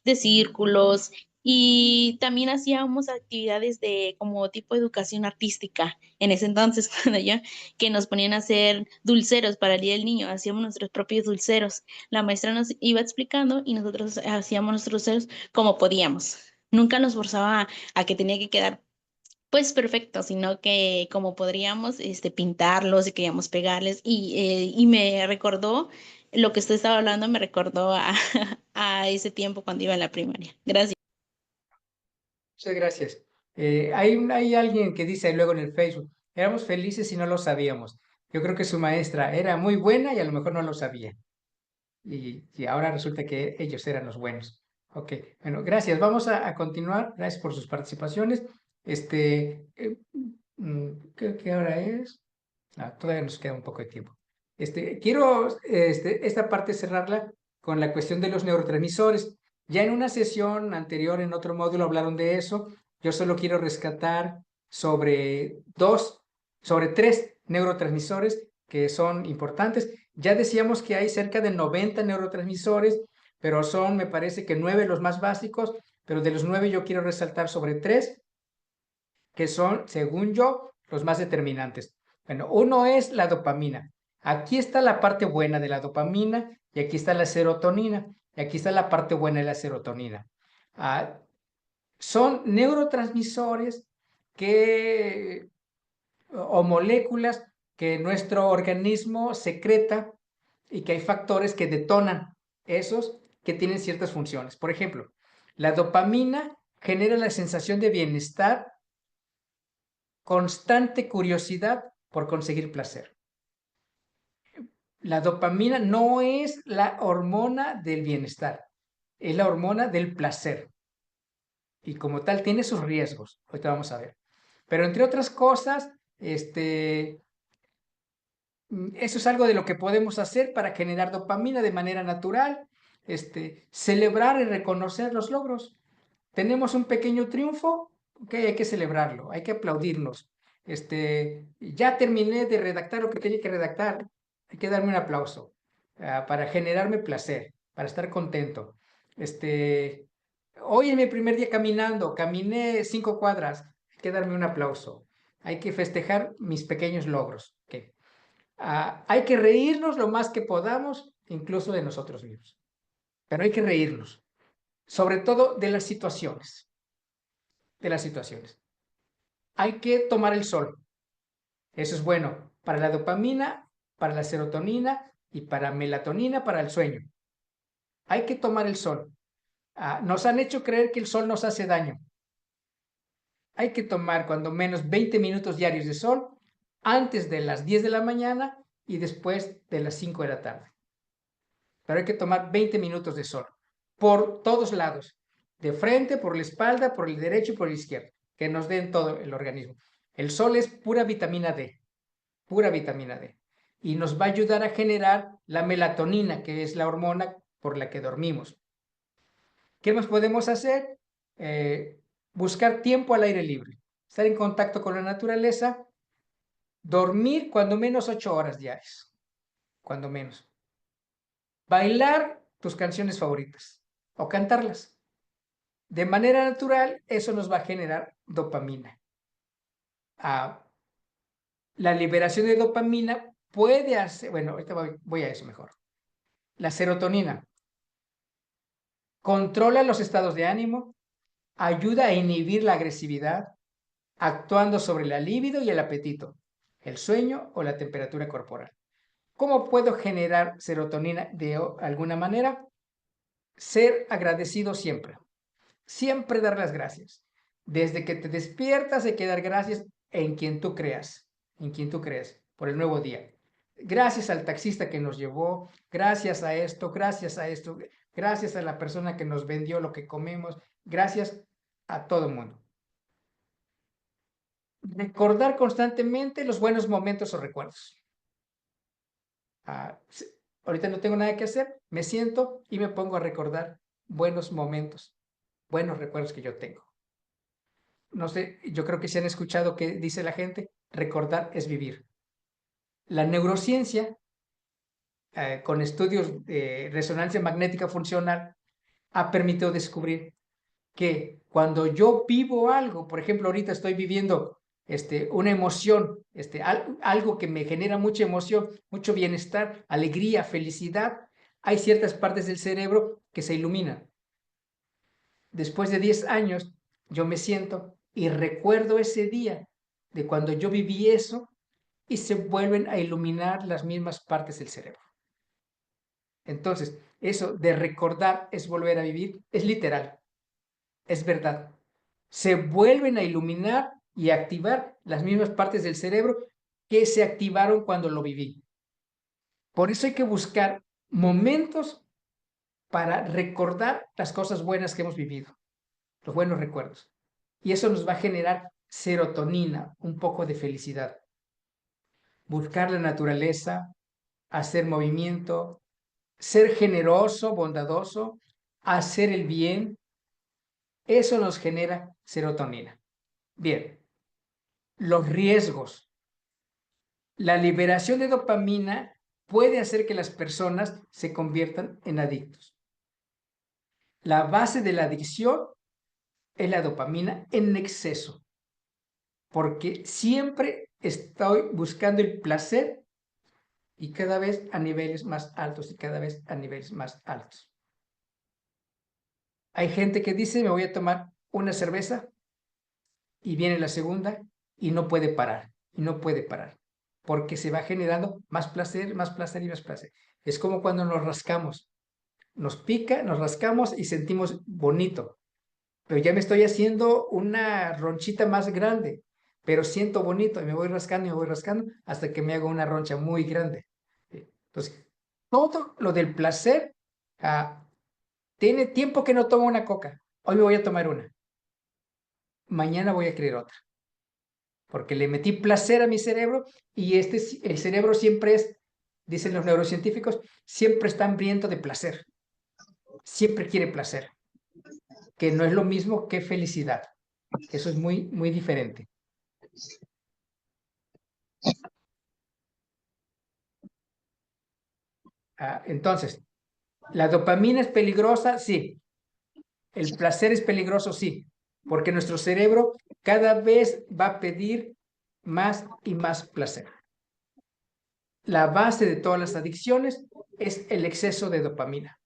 círculos y también hacíamos actividades de como tipo educación artística en ese entonces, cuando ya que nos ponían a hacer dulceros para el Día del Niño, hacíamos nuestros propios dulceros. La maestra nos iba explicando y nosotros hacíamos nuestros dulceros como podíamos. Nunca nos forzaba a que tenía que quedar pues perfecto, sino que como podríamos pintarlos y queríamos pegarles y me recordó lo que usted estaba hablando, me recordó a ese tiempo cuando iba a la primaria. Gracias. Muchas gracias. Hay alguien que dice luego en el Facebook, éramos felices y no lo sabíamos. Yo creo que su maestra era muy buena y a lo mejor no lo sabía. Y ahora resulta que ellos eran los buenos. Ok, bueno, gracias. Vamos a continuar. Gracias por sus participaciones. ¿Qué hora es? Todavía nos queda un poco de tiempo. Quiero esta parte cerrarla con la cuestión de los neurotransmisores. Ya en una sesión anterior, en otro módulo, hablaron de eso. Yo solo quiero rescatar sobre tres neurotransmisores que son importantes. Ya decíamos que hay cerca de 90 neurotransmisores, pero son, me parece que 9 los más básicos, pero de los 9 yo quiero resaltar sobre 3 que son, según yo, los más determinantes. Bueno, uno es la dopamina. Aquí está la parte buena de la dopamina y aquí está la serotonina. Y aquí está la parte buena de la serotonina. Son neurotransmisores o moléculas que nuestro organismo secreta y que hay factores que detonan esos que tienen ciertas funciones. Por ejemplo, la dopamina genera la sensación de bienestar, constante curiosidad por conseguir placer. La dopamina no es la hormona del bienestar, es la hormona del placer. Y como tal tiene sus riesgos. Ahorita vamos a ver. Pero entre otras cosas, eso es algo de lo que podemos hacer para generar dopamina de manera natural, celebrar y reconocer los logros. Tenemos un pequeño triunfo, ok, hay que celebrarlo, hay que aplaudirnos. Ya terminé de redactar lo que tenía que redactar, hay que darme un aplauso para generarme placer, para estar contento. Hoy en mi primer día caminando, caminé 5 cuadras, hay que darme un aplauso, hay que festejar mis pequeños logros. Okay. Hay que reírnos lo más que podamos, incluso de nosotros mismos, pero hay que reírnos, sobre todo de las situaciones. Hay que tomar el sol. Eso es bueno para la dopamina, para la serotonina y para melatonina, para el sueño. Hay que tomar el sol. Nos han hecho creer que el sol nos hace daño. Hay que tomar cuando menos 20 minutos diarios de sol antes de las 10 de la mañana y después de las 5 de la tarde. Pero hay que tomar 20 minutos de sol por todos lados, de frente, por la espalda, por el derecho y por el izquierdo, que nos den todo el organismo. El sol es pura vitamina D, y nos va a ayudar a generar la melatonina, que es la hormona por la que dormimos. ¿Qué más podemos hacer? Buscar tiempo al aire libre, estar en contacto con la naturaleza, dormir cuando menos 8 horas diarias, cuando menos. Bailar tus canciones favoritas o cantarlas. De manera natural, eso nos va a generar dopamina. La liberación de dopamina puede hacer, bueno, ahorita voy a eso mejor. La serotonina controla los estados de ánimo, ayuda a inhibir la agresividad, actuando sobre la libido y el apetito, el sueño o la temperatura corporal. ¿Cómo puedo generar serotonina de alguna manera? Ser agradecido siempre. Siempre dar las gracias. Desde que te despiertas hay que dar gracias en quien tú creas, por el nuevo día. Gracias al taxista que nos llevó, gracias a esto, gracias a la persona que nos vendió lo que comemos, gracias a todo el mundo. Recordar constantemente los buenos momentos o recuerdos. Ahorita no tengo nada que hacer, me siento y me pongo a recordar buenos momentos, buenos recuerdos que yo tengo. No sé, yo creo que se han escuchado que dice la gente, recordar es vivir. La neurociencia, con estudios de resonancia magnética funcional, ha permitido descubrir que cuando yo vivo algo, por ejemplo, ahorita estoy viviendo una emoción, algo que me genera mucha emoción, mucho bienestar, alegría, felicidad, hay ciertas partes del cerebro que se iluminan. Después de 10 años, yo me siento y recuerdo ese día de cuando yo viví eso y se vuelven a iluminar las mismas partes del cerebro. Entonces, eso de recordar es volver a vivir, es literal, es verdad. se vuelven a iluminar y activar las mismas partes del cerebro que se activaron cuando lo viví. Por eso hay que buscar momentos para recordar las cosas buenas que hemos vivido, los buenos recuerdos. Y eso nos va a generar serotonina, un poco de felicidad. Buscar la naturaleza, hacer movimiento, ser generoso, bondadoso, hacer el bien, eso nos genera serotonina. Bien, los riesgos. La liberación de dopamina puede hacer que las personas se conviertan en adictos. La base de la adicción es la dopamina en exceso, porque siempre estoy buscando el placer y cada vez a niveles más altos y cada vez a niveles más altos. Hay gente que dice, me voy a tomar una cerveza y viene la segunda y no puede parar, y no puede parar, porque se va generando más placer y más placer. Es como cuando nos rascamos, nos pica, nos rascamos y sentimos bonito, pero ya me estoy haciendo una ronchita más grande, pero siento bonito y me voy rascando hasta que me hago una roncha muy grande. Entonces, todo lo del placer, tiene tiempo que no tomo una coca, hoy me voy a tomar una, mañana voy a querer otra, porque le metí placer a mi cerebro y el cerebro siempre es, dicen los neurocientíficos, siempre está hambriento de placer, siempre quiere placer, que no es lo mismo que felicidad. Eso es muy, muy diferente. Entonces, ¿la dopamina es peligrosa? Sí. ¿El placer es peligroso? Sí. Porque nuestro cerebro cada vez va a pedir más y más placer. La base de todas las adicciones es el exceso de dopamina.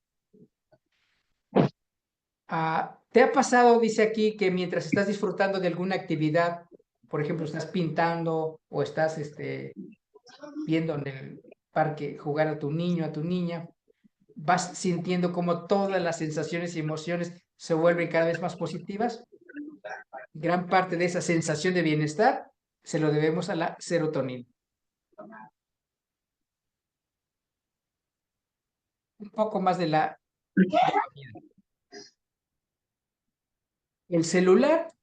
¿Te ha pasado, dice aquí, que mientras estás disfrutando de alguna actividad, por ejemplo, estás pintando o estás viendo en el parque jugar a tu niño, a tu niña, vas sintiendo como todas las sensaciones y emociones se vuelven cada vez más positivas? Gran parte de esa sensación de bienestar se lo debemos a la serotonina. Un poco más de la dopamina. El celular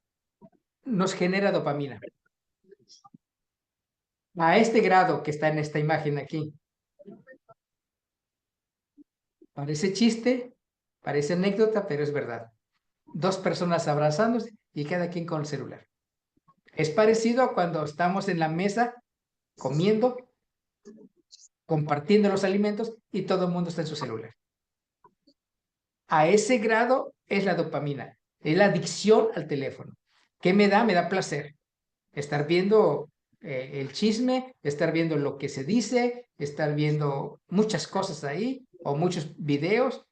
nos genera dopamina. A este grado que está en esta imagen aquí. Parece chiste, parece anécdota, pero es verdad. Dos personas abrazándose y cada quien con el celular. Es parecido a cuando estamos en la mesa comiendo, compartiendo los alimentos y todo el mundo está en su celular. A ese grado es la dopamina, es la adicción al teléfono. ¿Qué me da? Me da placer. Estar viendo el chisme, estar viendo lo que se dice, estar viendo muchas cosas ahí o muchos videos.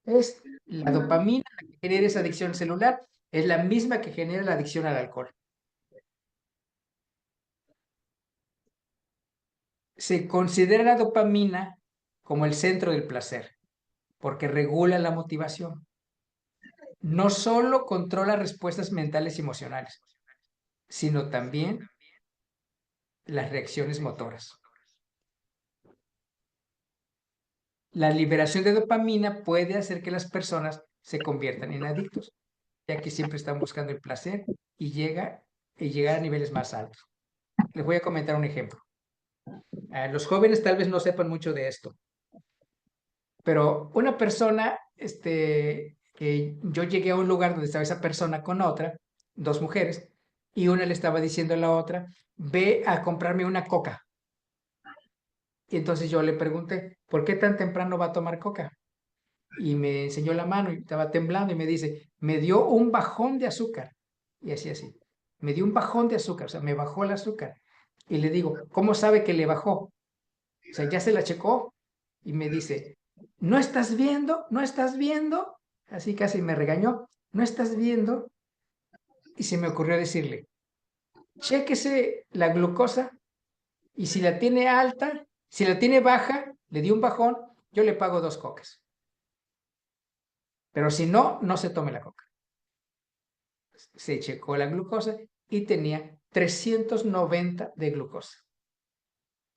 Es la dopamina la que genera esa adicción celular, es la misma que genera la adicción al alcohol. Se considera la dopamina como el centro del placer, porque regula la motivación. No solo controla respuestas mentales y emocionales, sino también las reacciones motoras. La liberación de dopamina puede hacer que las personas se conviertan en adictos, ya que siempre están buscando el placer y llegar a niveles más altos. Les voy a comentar un ejemplo. Los jóvenes tal vez no sepan mucho de esto, pero una persona, que yo llegué a un lugar donde estaba esa persona con otra, dos mujeres, y una le estaba diciendo a la otra, ve a comprarme una coca. Y entonces yo le pregunté, ¿por qué tan temprano va a tomar coca? Y me enseñó la mano y estaba temblando y me dice, me dio un bajón de azúcar. Y así, me dio un bajón de azúcar, o sea, me bajó el azúcar. Y le digo, ¿cómo sabe que le bajó? O sea, ya se la checó. Y me dice, ¿no estás viendo? ¿No estás viendo? Así casi me regañó, ¿no estás viendo? Y se me ocurrió decirle, chéquese la glucosa y si la tiene alta, si la tiene baja, le di un bajón, yo le pago 2 cocas. Pero si no, no se tome la coca. se checó la glucosa y tenía 390 de glucosa.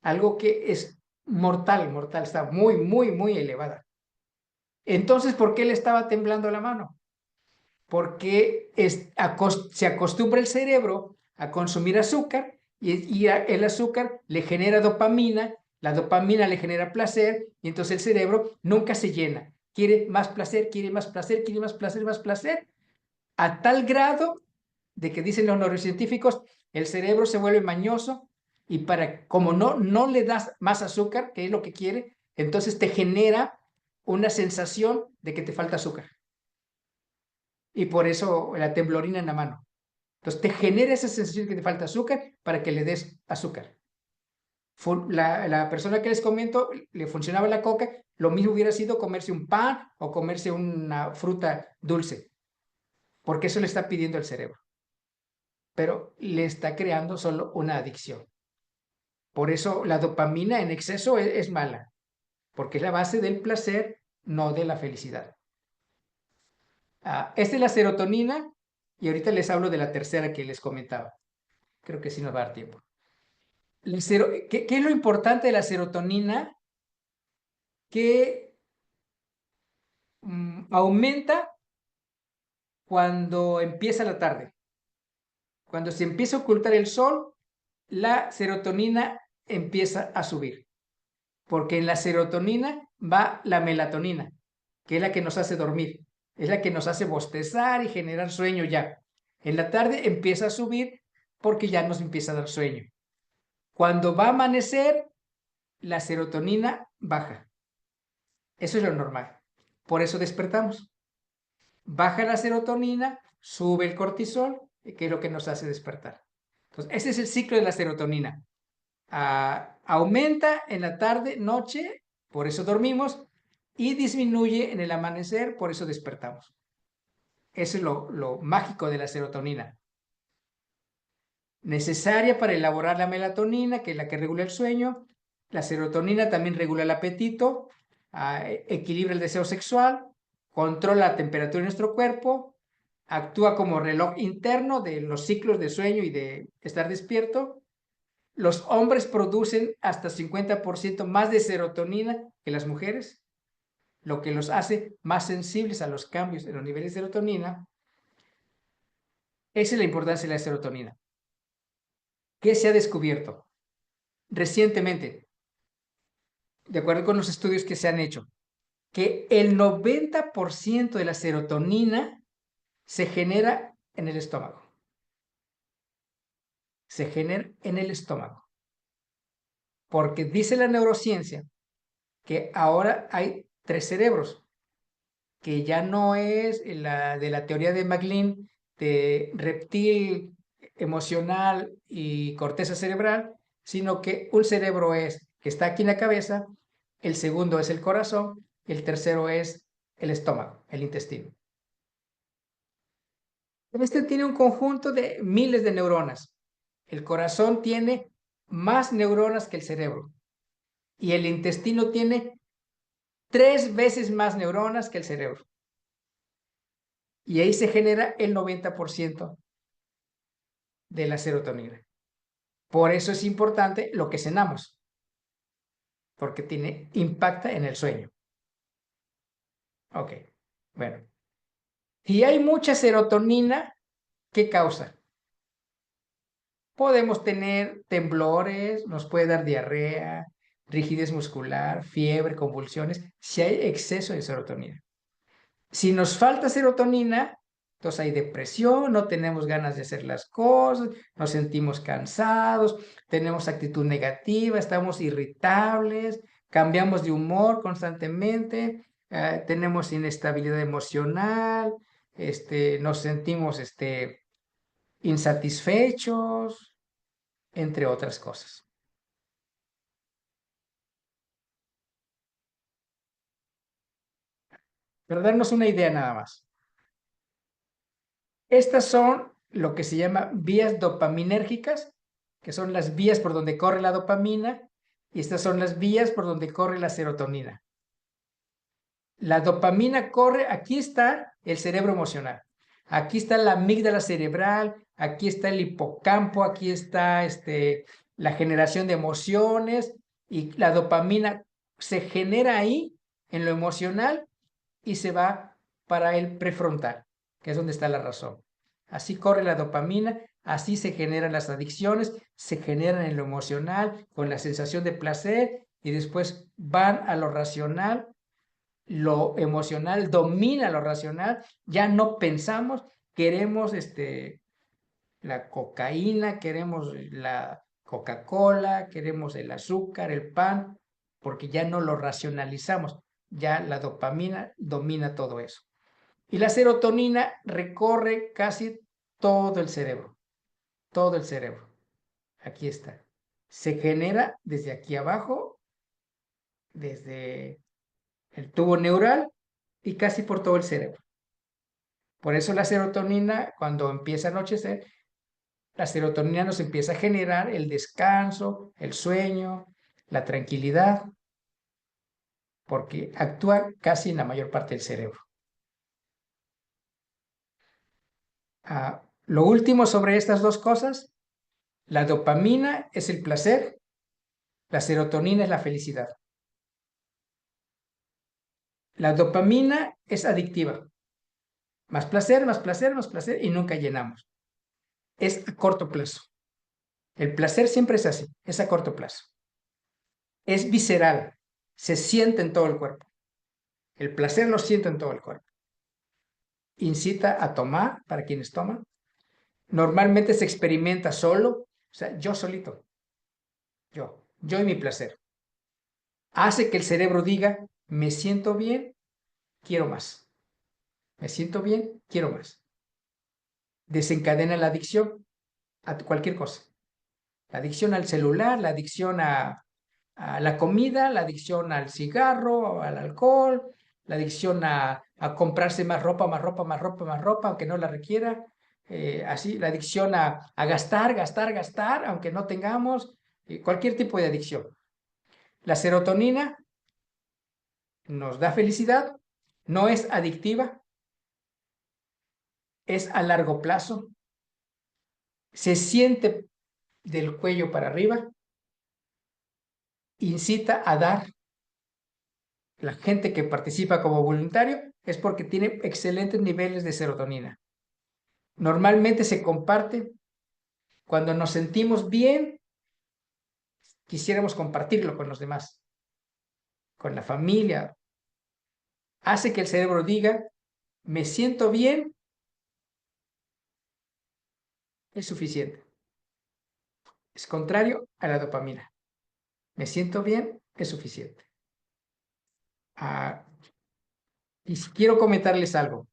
Algo que es mortal, está muy, muy, muy elevada. Entonces, ¿por qué le estaba temblando la mano? Porque se acostumbra el cerebro a consumir azúcar y el azúcar le genera dopamina, la dopamina le genera placer y entonces el cerebro nunca se llena. Quiere más placer, quiere más placer, quiere más placer, más placer, a tal grado de que dicen los neurocientíficos, el cerebro se vuelve mañoso y como no le das más azúcar, que es lo que quiere, entonces te genera una sensación de que te falta azúcar. Y por eso la temblorina en la mano. Entonces te genera esa sensación de que te falta azúcar para que le des azúcar. La persona que les comento le funcionaba la coca, lo mismo hubiera sido comerse un pan o comerse una fruta dulce, porque eso le está pidiendo el cerebro. Pero le está creando solo una adicción. Por eso la dopamina en exceso es mala, porque es la base del placer, no de la felicidad. Esta es la serotonina y ahorita les hablo de la tercera que les comentaba. Creo que sí nos va a dar tiempo. ¿Qué es lo importante de la serotonina? Que aumenta cuando empieza la tarde. Cuando se empieza a ocultar el sol, la serotonina empieza a subir. Porque en la serotonina va la melatonina, que es la que nos hace dormir. Es la que nos hace bostezar y generar sueño ya. En la tarde empieza a subir porque ya nos empieza a dar sueño. Cuando va a amanecer, la serotonina baja. Eso es lo normal. Por eso despertamos. Baja la serotonina, sube el cortisol, que es lo que nos hace despertar. Entonces, ese es el ciclo de la serotonina. Aumenta en la tarde, noche, por eso dormimos, y disminuye en el amanecer, por eso despertamos. Eso es lo mágico de la serotonina. Necesaria para elaborar la melatonina, que es la que regula el sueño. La serotonina también regula el apetito, equilibra el deseo sexual, controla la temperatura de nuestro cuerpo, actúa como reloj interno de los ciclos de sueño y de estar despierto. Los hombres producen hasta 50% más de serotonina que las mujeres, lo que los hace más sensibles a los cambios en los niveles de serotonina. Esa es la importancia de la serotonina. ¿Qué se ha descubierto recientemente? De acuerdo con los estudios que se han hecho, que el 90% de la serotonina se genera en el estómago. Se genera en el estómago. Porque dice la neurociencia que ahora hay 3 cerebros, que ya no es la de la teoría de McLean de reptil, emocional y corteza cerebral, sino que un cerebro es que está aquí en la cabeza, el segundo es el corazón y el tercero es el estómago, el intestino. Este tiene un conjunto de miles de neuronas. El corazón tiene más neuronas que el cerebro y el intestino tiene 3 veces más neuronas que el cerebro. Y ahí se genera el 90% de la serotonina. Por eso es importante lo que cenamos, porque impacta en el sueño. Ok, bueno. Si hay mucha serotonina, ¿qué causa? Podemos tener temblores, nos puede dar diarrea, rigidez muscular, fiebre, convulsiones, si hay exceso de serotonina. Si nos falta serotonina, entonces hay depresión, no tenemos ganas de hacer las cosas, nos sentimos cansados, tenemos actitud negativa, estamos irritables, cambiamos de humor constantemente, tenemos inestabilidad emocional, nos sentimos insatisfechos, entre otras cosas. Pero darnos una idea nada más. Estas son lo que se llama vías dopaminérgicas, que son las vías por donde corre la dopamina, y estas son las vías por donde corre la serotonina. La dopamina corre, aquí está el cerebro emocional. Aquí está la amígdala cerebral, aquí está el hipocampo, aquí está la generación de emociones, y la dopamina se genera ahí en lo emocional y se va para el prefrontal, que es donde está la razón. Así corre la dopamina, así se generan las adicciones, se generan en lo emocional con la sensación de placer y después van a lo racional. Lo emocional domina lo racional, ya no pensamos, queremos la cocaína, queremos la Coca-Cola, queremos el azúcar, el pan, porque ya no lo racionalizamos, ya la dopamina domina todo eso. Y la serotonina recorre casi todo el cerebro, todo el cerebro. Aquí está. Se genera desde aquí abajo, desde el tubo neural y casi por todo el cerebro. Por eso la serotonina, cuando empieza a anochecer, la serotonina nos empieza a generar el descanso, el sueño, la tranquilidad, porque actúa casi en la mayor parte del cerebro. Lo último sobre estas dos cosas, la dopamina es el placer, la serotonina es la felicidad. La dopamina es adictiva. Más placer, más placer, más placer y nunca llenamos. Es a corto plazo. El placer siempre es así, es a corto plazo. Es visceral, se siente en todo el cuerpo. El placer lo siento en todo el cuerpo. Incita a tomar para quienes toman. Normalmente se experimenta solo, o sea, yo solito. Yo y mi placer. Hace que el cerebro diga, me siento bien, quiero más. Me siento bien, quiero más. Desencadena la adicción a cualquier cosa. La adicción al celular, la adicción a la comida, la adicción al cigarro, al alcohol, la adicción a comprarse más ropa, más ropa, más ropa, más ropa, aunque no la requiera. Así, la adicción a gastar, gastar, gastar, aunque no tengamos, cualquier tipo de adicción. La serotonina nos da felicidad, no es adictiva, es a largo plazo, se siente del cuello para arriba, incita a dar. La gente que participa como voluntario es porque tiene excelentes niveles de serotonina. Normalmente se comparte. Cuando nos sentimos bien, quisiéramos compartirlo con los demás, con la familia. Hace que el cerebro diga, me siento bien, es suficiente. Es contrario a la dopamina. Me siento bien, es suficiente. Y quiero comentarles algo.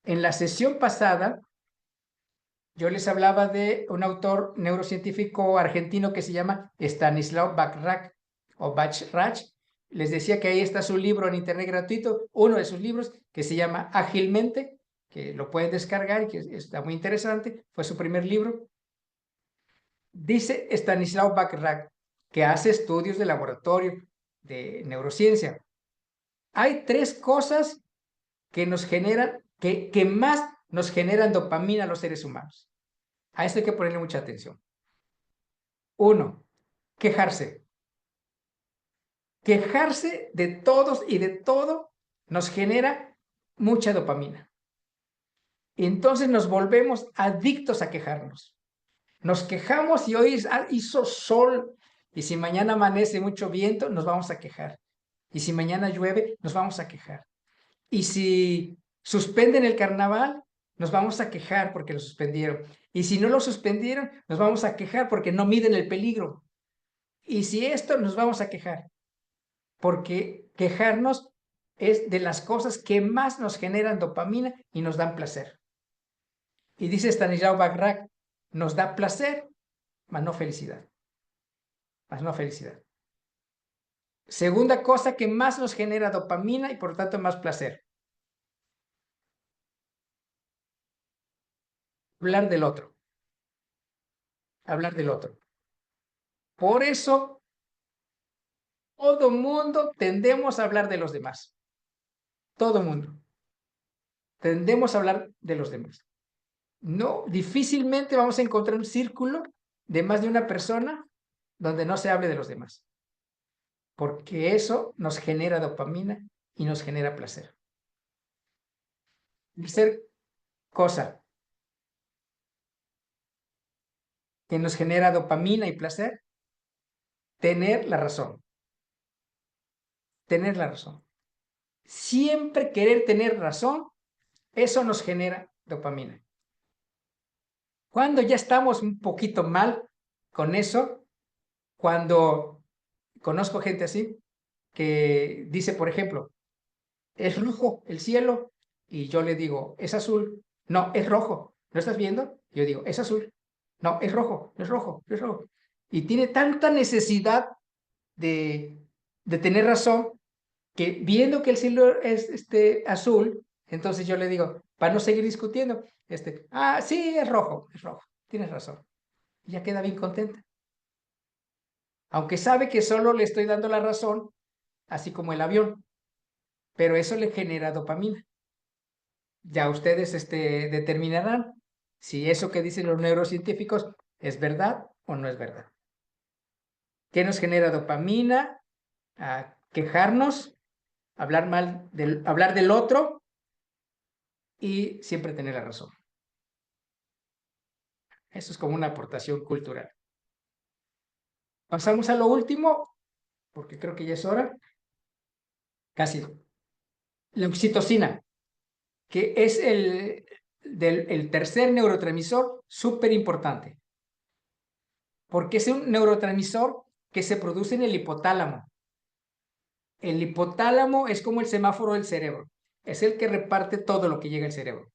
En la sesión pasada, yo les hablaba de un autor neurocientífico argentino que se llama Stanislav Bachrach o Bachrach. Les decía que ahí está su libro en internet gratuito, uno de sus libros que se llama Ágilmente, que lo pueden descargar y que está muy interesante. Fue su primer libro. Dice Stanislav Bachrach que hace estudios de laboratorio de neurociencia. Hay tres cosas que nos generan, que más nos generan dopamina a los seres humanos. A esto hay que ponerle mucha atención. Uno, quejarse. Quejarse de todos y de todo nos genera mucha dopamina. Y entonces nos volvemos adictos a quejarnos. Nos quejamos y hoy hizo sol, y si mañana amanece mucho viento, nos vamos a quejar. Y si mañana llueve, nos vamos a quejar. Y si suspenden el carnaval, nos vamos a quejar porque lo suspendieron. Y si no lo suspendieron, nos vamos a quejar porque no miden el peligro. Y si esto, nos vamos a quejar. Porque quejarnos es de las cosas que más nos generan dopamina y nos dan placer. Y dice Stanislav Bachrach, nos da placer, mas no felicidad. Mas no felicidad. Segunda cosa que más nos genera dopamina y por lo tanto más placer. Hablar del otro. Hablar del otro. Por eso, todo mundo tendemos a hablar de los demás. Todo mundo. Tendemos a hablar de los demás. No, difícilmente vamos a encontrar un círculo de más de una persona donde no se hable de los demás, porque eso nos genera dopamina y nos genera placer. Tercer cosa que nos genera dopamina y placer, tener la razón. Tener la razón. Siempre querer tener razón, eso nos genera dopamina. Cuando ya estamos un poquito mal con eso, cuando conozco gente así, que dice, por ejemplo, es rojo el cielo, y yo le digo, es azul. No, es rojo. ¿Lo estás viendo? Yo digo, es azul. No, es rojo, es rojo, es rojo. Y tiene tanta necesidad de tener razón que viendo que el cielo es azul, entonces yo le digo, para no seguir discutiendo, sí, es rojo, tienes razón. Y ya queda bien contenta. Aunque sabe que solo le estoy dando la razón, así como el avión, pero eso le genera dopamina. Ya ustedes determinarán si eso que dicen los neurocientíficos es verdad o no es verdad. ¿Qué nos genera dopamina? Quejarnos, hablar del otro y siempre tener la razón. Eso es como una aportación cultural. Pasamos a lo último, porque creo que ya es hora. Casi. La oxitocina, que es el tercer neurotransmisor súper importante, porque es un neurotransmisor que se produce en el hipotálamo. El hipotálamo es como el semáforo del cerebro, es el que reparte todo lo que llega al cerebro.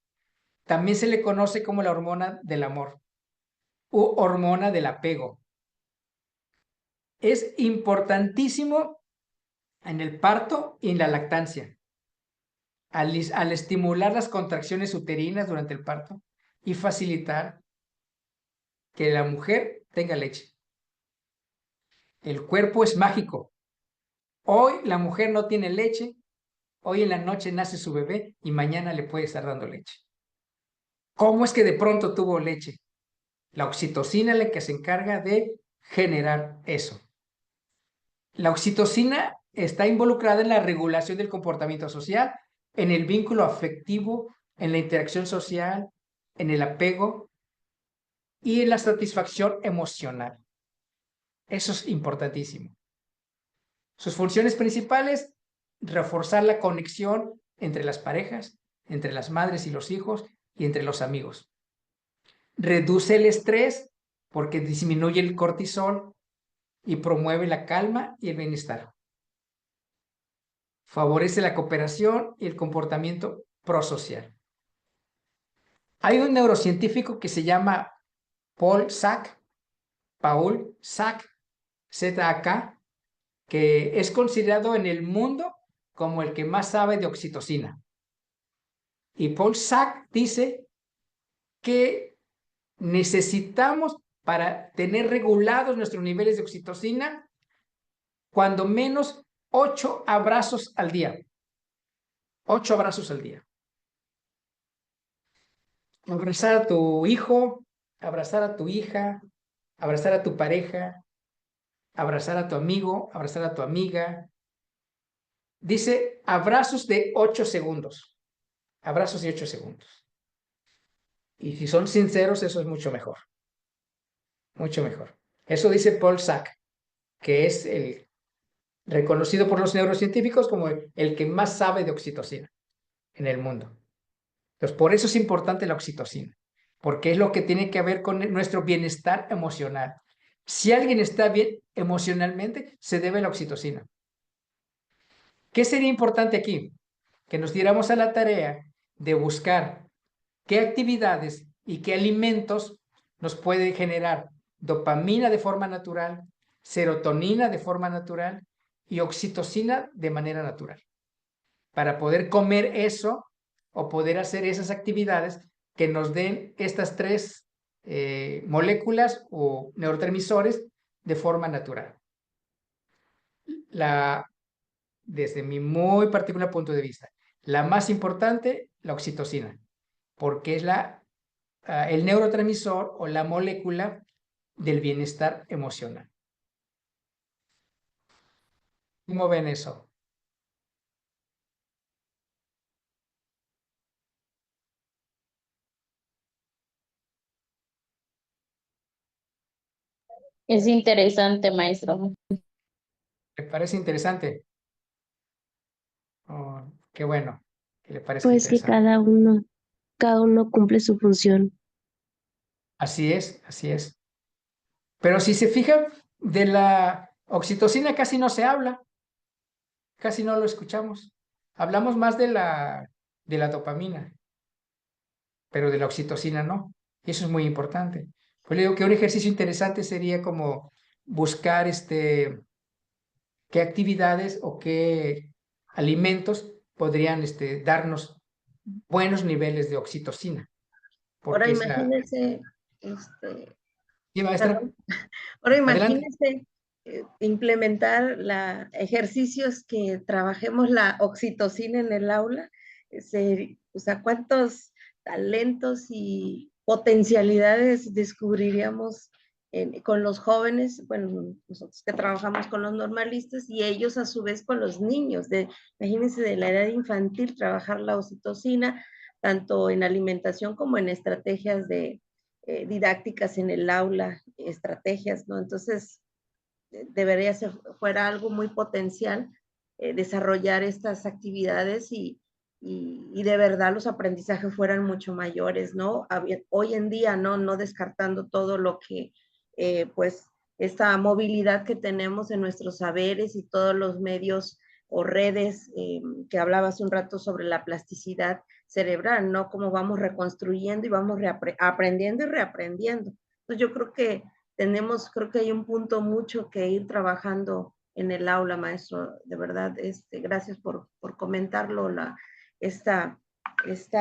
También se le conoce como la hormona del amor u hormona del apego. Es importantísimo en el parto y en la lactancia, al estimular las contracciones uterinas durante el parto y facilitar que la mujer tenga leche. El cuerpo es mágico. Hoy la mujer no tiene leche, hoy en la noche nace su bebé y mañana le puede estar dando leche. ¿Cómo es que de pronto tuvo leche? La oxitocina es la que se encarga de generar eso. La oxitocina está involucrada en la regulación del comportamiento social, en el vínculo afectivo, en la interacción social, en el apego y en la satisfacción emocional. Eso es importantísimo. Sus funciones principales, reforzar la conexión entre las parejas, entre las madres y los hijos y entre los amigos. Reduce el estrés porque disminuye el cortisol y promueve la calma y el bienestar. Favorece la cooperación y el comportamiento prosocial. Hay un neurocientífico que se llama Paul Zak, Z-A-K, que es considerado en el mundo como el que más sabe de oxitocina. Y Paul Zak dice que necesitamos, para tener regulados nuestros niveles de oxitocina, cuando menos 8 abrazos al día. 8 abrazos al día. Abrazar a tu hijo, abrazar a tu hija, abrazar a tu pareja, abrazar a tu amigo, abrazar a tu amiga. Dice abrazos de 8 segundos. Abrazos de 8 segundos. Y si son sinceros, eso es mucho mejor. Mucho mejor. Eso dice Paul Zak, que es el reconocido por los neurocientíficos como el que más sabe de oxitocina en el mundo. Entonces, por eso es importante la oxitocina, porque es lo que tiene que ver con nuestro bienestar emocional. Si alguien está bien emocionalmente, se debe a la oxitocina. ¿Qué sería importante aquí? Que nos diéramos a la tarea de buscar qué actividades y qué alimentos nos pueden generar dopamina de forma natural, serotonina de forma natural y oxitocina de manera natural, para poder comer eso o poder hacer esas actividades que nos den estas tres moléculas o neurotransmisores de forma natural. Desde mi muy particular punto de vista, la más importante, la oxitocina, porque es la el neurotransmisor o la molécula del bienestar emocional. ¿Cómo ven eso? Es interesante, maestro. ¿Le parece interesante? Oh, qué bueno que le parezca Pues que interesante. cada uno cumple su función. Así es, así es. Pero si se fijan, de la oxitocina casi no se habla, casi no lo escuchamos. Hablamos más de la dopamina, pero de la oxitocina no. Y eso es muy importante. Pues le digo que un ejercicio interesante sería como buscar qué actividades o qué alimentos podrían darnos buenos niveles de oxitocina, Ahora porque es imagínense, ¿Sí, maestra? perdón. Ahora Adelante. imagínense implementar ejercicios que trabajemos la oxitocina en el aula. O sea, cuántos talentos y potencialidades descubriríamos con los jóvenes, bueno, nosotros que trabajamos con los normalistas y ellos a su vez con los niños. Imagínense de la edad infantil trabajar la oxitocina, tanto en alimentación como en estrategias didácticas en el aula, estrategias, ¿no? Entonces, debería ser, fuera algo muy potencial desarrollar estas actividades y de verdad los aprendizajes fueran mucho mayores, ¿no? Hoy en día, no descartando todo lo que, pues, esta movilidad que tenemos en nuestros saberes y todos los medios o redes que hablaba hace un rato sobre la plasticidad cerebral, ¿no? Cómo vamos reconstruyendo y vamos aprendiendo y reaprendiendo. Entonces yo creo que hay un punto mucho que ir trabajando en el aula, maestro. De verdad, gracias por comentarlo, esta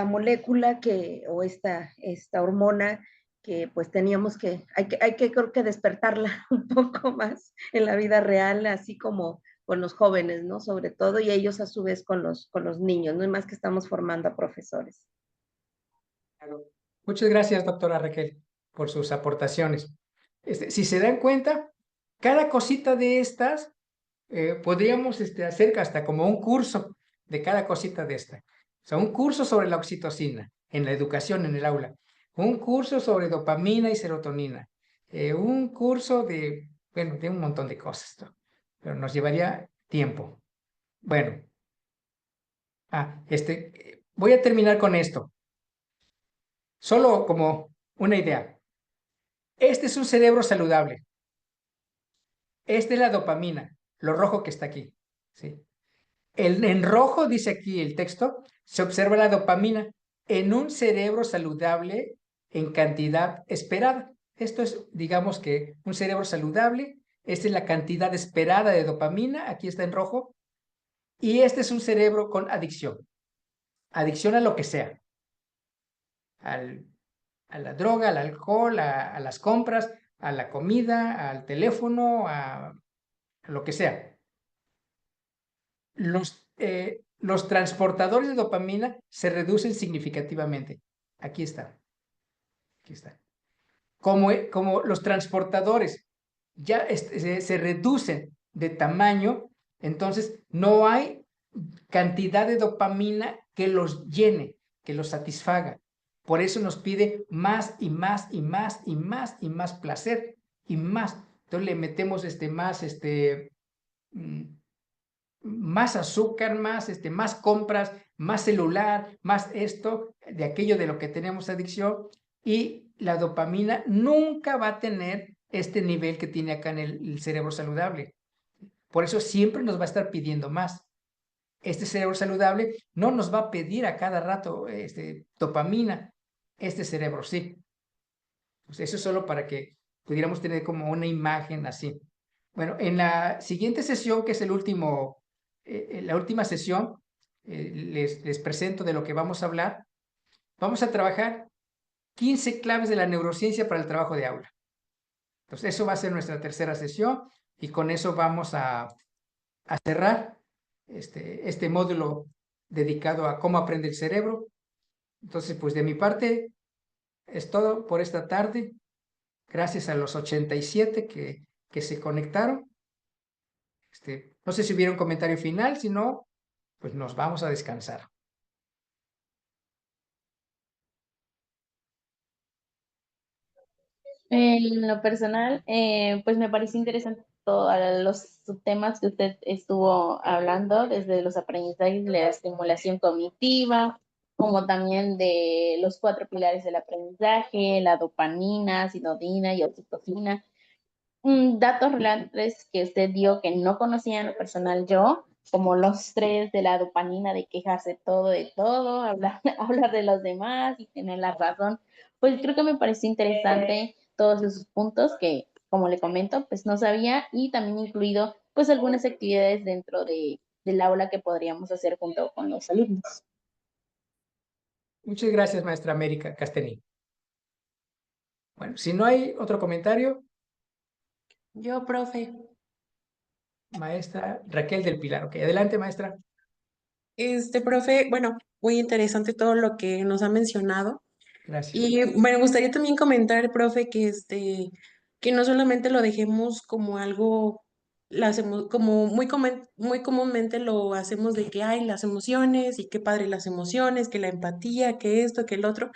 molécula o esta hormona que pues teníamos hay que creo que despertarla un poco más en la vida real, así como con los jóvenes, ¿no? Sobre todo, y ellos a su vez con los niños, no es más que estamos formando a profesores. Muchas gracias, doctora Raquel, por sus aportaciones. Si se dan cuenta, cada cosita de estas podríamos hacer hasta como un curso de cada cosita de esta. O sea, un curso sobre la oxitocina en la educación, en el aula. Un curso sobre dopamina y serotonina. Un curso bueno, de un montón de cosas, ¿no? Pero nos llevaría tiempo. Bueno, voy a terminar con esto. Solo como una idea. Este es un cerebro saludable. Esta es la dopamina, lo rojo que está aquí. ¿Sí? En rojo, dice aquí el texto, se observa la dopamina en un cerebro saludable en cantidad esperada. Esto es, digamos que un cerebro saludable, esta es la cantidad esperada de dopamina, aquí está en rojo, y este es un cerebro con adicción a lo que sea, a la droga, al alcohol, a las compras, a la comida, al teléfono, a lo que sea. Los transportadores de dopamina se reducen significativamente. Aquí está. Aquí está. Como los transportadores ya se reducen de tamaño, entonces no hay cantidad de dopamina que los llene, que los satisfaga. Por eso nos pide más y más y más y más y más placer y más. Entonces le metemos más azúcar, más compras, más celular, más esto, de aquello de lo que tenemos adicción, y la dopamina nunca va a tener este nivel que tiene acá en el cerebro saludable. Por eso siempre nos va a estar pidiendo más. Este cerebro saludable no nos va a pedir a cada rato dopamina. Este cerebro sí. Pues eso es solo para que pudiéramos tener como una imagen así. Bueno, en la siguiente sesión, que es la última sesión, les presento de lo que vamos a hablar. Vamos a trabajar 15 claves de la neurociencia para el trabajo de aula. Entonces, eso va a ser nuestra tercera sesión y con eso vamos a cerrar este módulo dedicado a cómo aprende el cerebro. Entonces, pues de mi parte, es todo por esta tarde. Gracias a los 87 que se conectaron. No sé si hubiera un comentario final, si no, pues nos vamos a descansar. En lo personal, pues me parece interesante todos los temas que usted estuvo hablando, desde los aprendizajes, la estimulación cognitiva, como también de los 4 pilares del aprendizaje, la dopamina, serotonina y oxitocina. Datos relevantes que usted dio que no conocía en lo personal yo, como los 3 de la dopamina, de quejarse todo de todo, hablar, hablar de los demás y tener la razón. Pues creo que me pareció interesante todos esos puntos que, como le comento, pues no sabía, y también incluido pues algunas actividades dentro del aula que podríamos hacer junto con los alumnos. Muchas gracias, maestra América Castellín. Bueno, si no hay otro comentario, Yo, profe. maestra Raquel del Pilar. Ok, adelante, maestra. Profe, bueno, muy interesante todo lo que nos ha mencionado. Gracias. Y me gustaría también comentar, profe, que no solamente lo dejemos como algo, como muy comúnmente lo hacemos de que hay las emociones y qué padre las emociones, que la empatía, que esto, que el otro,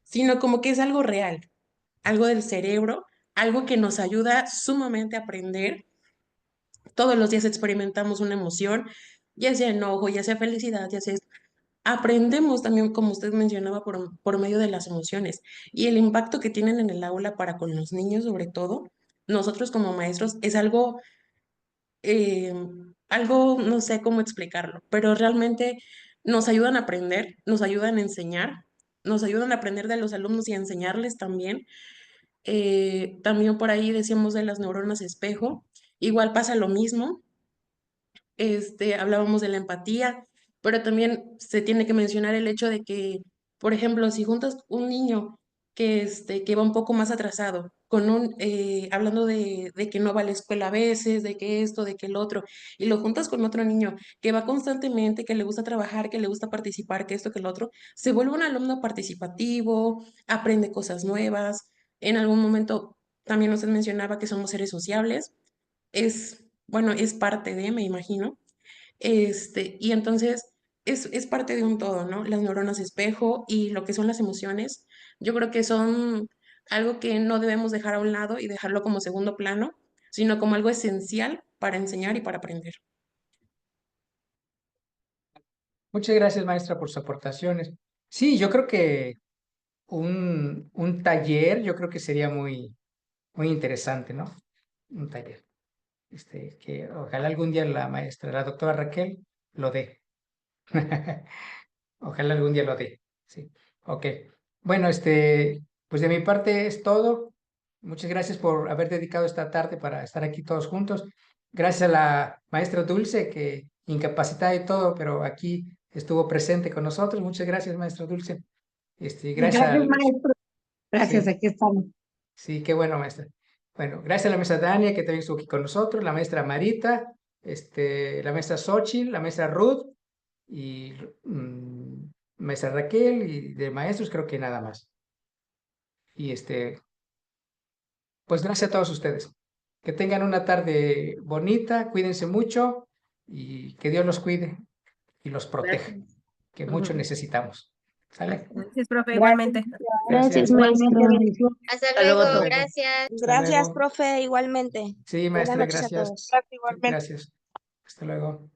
sino como que es algo real, algo del cerebro, algo que nos ayuda sumamente a aprender. Todos los días experimentamos una emoción, ya sea enojo, ya sea felicidad, ya sea esto. Aprendemos también, como usted mencionaba, por medio de las emociones y el impacto que tienen en el aula para con los niños, sobre todo, nosotros como maestros, es eh, no sé cómo explicarlo, pero realmente nos ayudan a aprender, nos ayudan a enseñar, nos ayudan a aprender de los alumnos y a enseñarles también. También por ahí decíamos de las neuronas espejo, igual pasa lo mismo. Hablábamos de la empatía, pero también se tiene que mencionar el hecho de que, por ejemplo, si juntas un niño que va un poco más atrasado, hablando de que no va a la escuela a veces, de que esto, de que el otro, y lo juntas con otro niño que va constantemente, que le gusta trabajar, que le gusta participar, que esto, que el otro, se vuelve un alumno participativo, aprende cosas nuevas. En algún momento también usted mencionaba que somos seres sociables. Bueno, es parte de, me imagino. Y entonces es parte de un todo, ¿no? Las neuronas espejo y lo que son las emociones, yo creo que son algo que no debemos dejar a un lado y dejarlo como segundo plano, sino como algo esencial para enseñar y para aprender. Muchas gracias, maestra, por sus aportaciones. Sí, yo creo que un taller, yo creo que sería muy interesante, ¿no? Un taller. Que ojalá algún día la maestra, la doctora Raquel, lo dé. Ojalá algún día lo dé. Sí. Ok. Bueno, pues de mi parte es todo. Muchas gracias por haber dedicado esta tarde para estar aquí todos juntos. Gracias a la maestra Dulce, que incapacitada y todo, pero aquí estuvo presente con nosotros. Muchas gracias, maestra Dulce. Gracias, maestro. Gracias, Sí. aquí estamos. Sí, qué bueno, maestra. Bueno, gracias a la maestra Dania, que también estuvo aquí con nosotros, la maestra Marita, la maestra Xochitl, la maestra Ruth y maestra Raquel, y de maestros creo que nada más. Y pues gracias a todos ustedes. Que tengan una tarde bonita, cuídense mucho y que Dios los cuide y los proteja, que mucho necesitamos. ¿Sale? Gracias, profe, Gracias. igualmente. Gracias, maestro. Hasta Hasta luego, luego, profe. gracias. Gracias, profe, igualmente. Sí, Buenas maestra, noches a gracias. todos. Gracias. Hasta luego.